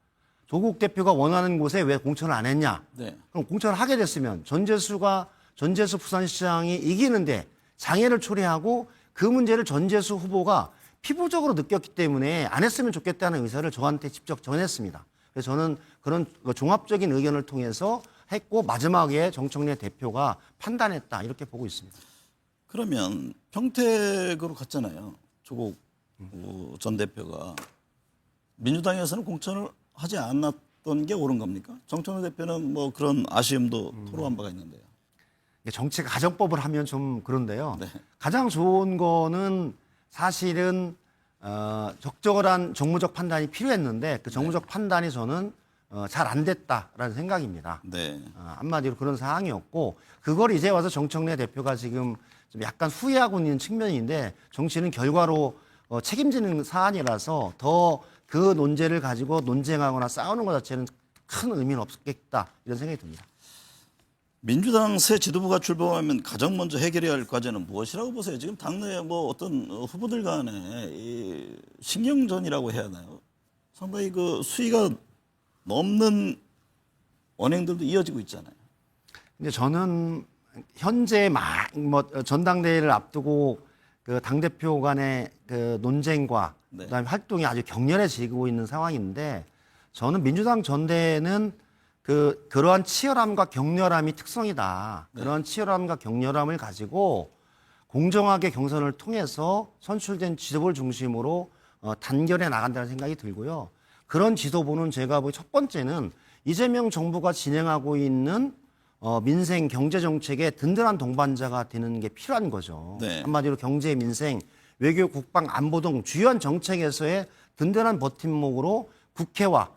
조국 대표가 원하는 곳에 왜 공천을 안 했냐? 네. 그럼 공천을 하게 됐으면 전재수 부산시장이 이기는데 장애를 초래하고 그 문제를 전재수 후보가 피부적으로 느꼈기 때문에 안 했으면 좋겠다는 의사를 저한테 직접 전했습니다. 그래서 저는 그런 종합적인 의견을 통해서 했고 마지막에 정청래 대표가 판단했다 이렇게 보고 있습니다. 그러면 평택으로 갔잖아요. 조국 전 대표가 민주당에서는 공천을 하지 않았던 게 옳은 겁니까? 정청래 대표는 뭐 그런 아쉬움도 토로한 바가 있는데요. 정치가 가정법을 하면 좀 그런데요. 네. 가장 좋은 거는 사실은 적절한 정무적 판단이 필요했는데 그 정무적 판단이 저는 잘 안 됐다라는 생각입니다. 네. 한마디로 그런 상황이었고 그걸 이제 와서 정청래 대표가 지금 좀 약간 후회하고 있는 측면인데 정치는 결과로 책임지는 사안이라서 더 그 논제를 가지고 논쟁하거나 싸우는 것 자체는 큰 의미는 없겠다 이런 생각이 듭니다. 민주당 새 지도부가 출범하면 가장 먼저 해결해야 할 과제는 무엇이라고 보세요? 지금 당내에 뭐 어떤 후보들 간에 이 신경전이라고 해야 하나요? 상당히 그 수위가 넘는 언행들도 이어지고 있잖아요. 근데 저는 현재 전당대회를 앞두고 그 당대표 간의 그 논쟁과 네. 그다음에 활동이 아주 격렬해지고 있는 상황인데 저는 민주당 전대는 그러한 치열함과 격렬함이 특성이다. 그러한 치열함과 격렬함을 가지고 공정하게 경선을 통해서 선출된 지도부를 중심으로 단결해 나간다는 생각이 들고요. 그런 지도부는 제가 보기 첫 번째는 이재명 정부가 진행하고 있는 민생 경제 정책의 든든한 동반자가 되는 게 필요한 거죠. 네. 한마디로 경제, 민생, 외교, 국방, 안보 등 주요한 정책에서의 든든한 버팀목으로 국회와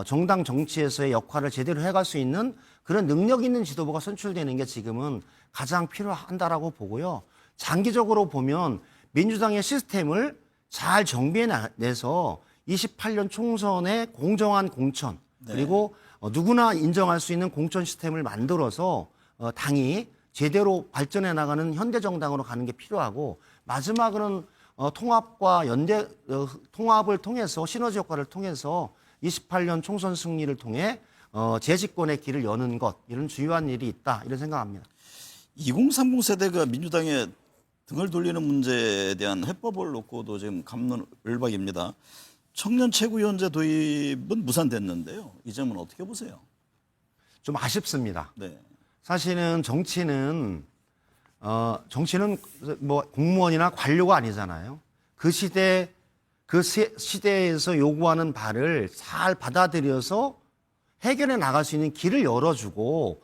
정당 정치에서의 역할을 제대로 해갈 수 있는 그런 능력 있는 지도부가 선출되는 게 지금은 가장 필요한다라고 보고요. 장기적으로 보면 민주당의 시스템을 잘 정비해내서 28년 총선의 공정한 공천 그리고 누구나 인정할 수 있는 공천 시스템을 만들어서 당이 제대로 발전해 나가는 현대 정당으로 가는 게 필요하고 마지막으로는 통합과 통합을 통해서 시너지 효과를 통해서 28년 총선 승리를 통해 재집권의 길을 여는 것 이런 주요한 일이 있다 이런 생각합니다. 2030 세대가 민주당에 등을 돌리는 문제에 대한 해법을 놓고도 지금 갑론을박입니다. 청년 최고위원제 도입은 무산됐는데요. 이 점은 어떻게 보세요? 좀 아쉽습니다. 네. 사실은 정치는 뭐 공무원이나 관료가 아니잖아요. 그 시대에서 요구하는 바를 잘 받아들여서 해결해 나갈 수 있는 길을 열어주고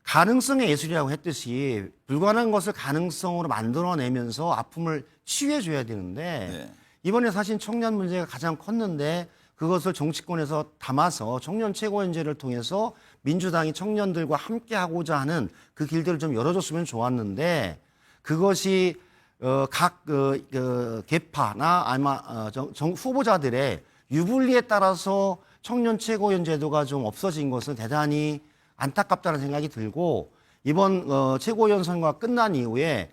가능성의 예술이라고 했듯이 불가능한 것을 가능성으로 만들어내면서 아픔을 치유해줘야 되는데 네. 이번에 사실 청년 문제가 가장 컸는데 그것을 정치권에서 담아서 청년 최고위원제를 통해서 민주당이 청년들과 함께 하고자 하는 그 길들을 좀 열어줬으면 좋았는데 그것이 각 계파나 아마 후보자들의 유불리에 따라서 청년 최고위원제도가 좀 없어진 것은 대단히 안타깝다는 생각이 들고 이번 최고위원 선거가 끝난 이후에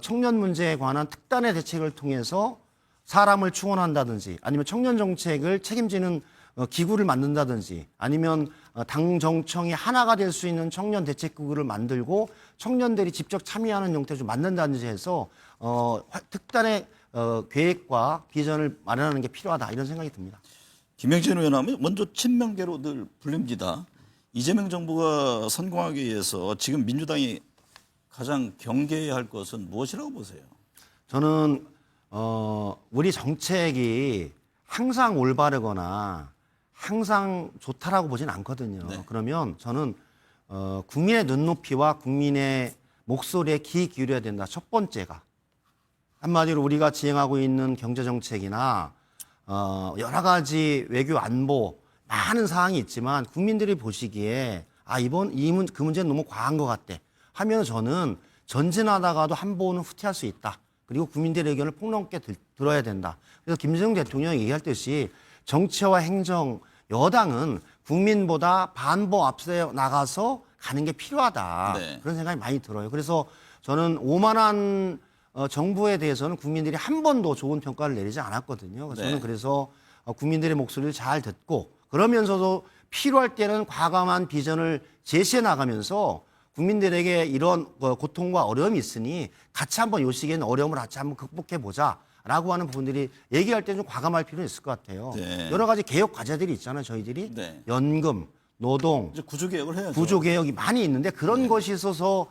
청년 문제에 관한 특단의 대책을 통해서 사람을 충원한다든지 아니면 청년 정책을 책임지는 기구를 만든다든지 아니면 당정청이 하나가 될 수 있는 청년 대책기구를 만들고 청년들이 직접 참여하는 형태를 좀 만든다든지 해서 특단의 계획과 비전을 마련하는 게 필요하다 이런 생각이 듭니다. 김영진 의원하면 먼저 친명계로 늘 불립니다. 이재명 정부가 성공하기 위해서 지금 민주당이 가장 경계해야 할 것은 무엇이라고 보세요? 저는 우리 정책이 항상 올바르거나 항상 좋다라고 보진 않거든요. 네. 그러면 저는 국민의 눈높이와 국민의 목소리에 귀 기울여야 된다. 첫 번째가 한마디로 우리가 지행하고 있는 경제 정책이나 여러 가지 외교 안보 많은 사항이 있지만 국민들이 보시기에 그 문제는 너무 과한 것 같대 하면 저는 전진하다가도 한 번은 후퇴할 수 있다. 그리고 국민들의 의견을 폭넓게 들어야 된다. 그래서 김대중 대통령이 얘기했듯이 정치와 행정, 여당은 국민보다 반보 앞서 나가서 가는 게 필요하다. 네. 그런 생각이 많이 들어요. 그래서 저는 오만한 정부에 대해서는 국민들이 한 번도 좋은 평가를 내리지 않았거든요. 그래서 네. 저는 그래서 국민들의 목소리를 잘 듣고 그러면서도 필요할 때는 과감한 비전을 제시해 나가면서 국민들에게 이런 고통과 어려움이 있으니 같이 한번 요 시기에는 어려움을 같이 한번 극복해 보자라고 하는 부분들이 얘기할 때 좀 과감할 필요는 있을 것 같아요. 네. 여러 가지 개혁 과제들이 있잖아요. 저희들이 네. 연금, 노동, 이제 구조개혁을 해야죠. 구조개혁이 많이 있는데 그런 것이 있어서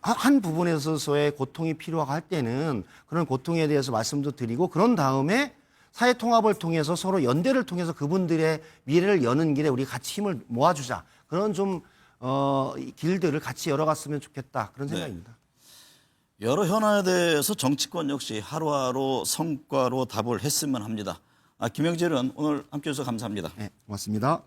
한 부분에 있어서의 고통이 필요하고 할 때는 그런 고통에 대해서 말씀도 드리고 그런 다음에 사회 통합을 통해서 서로 연대를 통해서 그분들의 미래를 여는 길에 우리 같이 힘을 모아주자. 그런 좀 길들을 같이 열어갔으면 좋겠다. 그런 생각입니다. 여러 현안에 대해서 정치권 역시 하루하루 성과로 답을 했으면 합니다. 김영진 의원 오늘 함께해 주셔서 감사합니다. 네, 고맙습니다.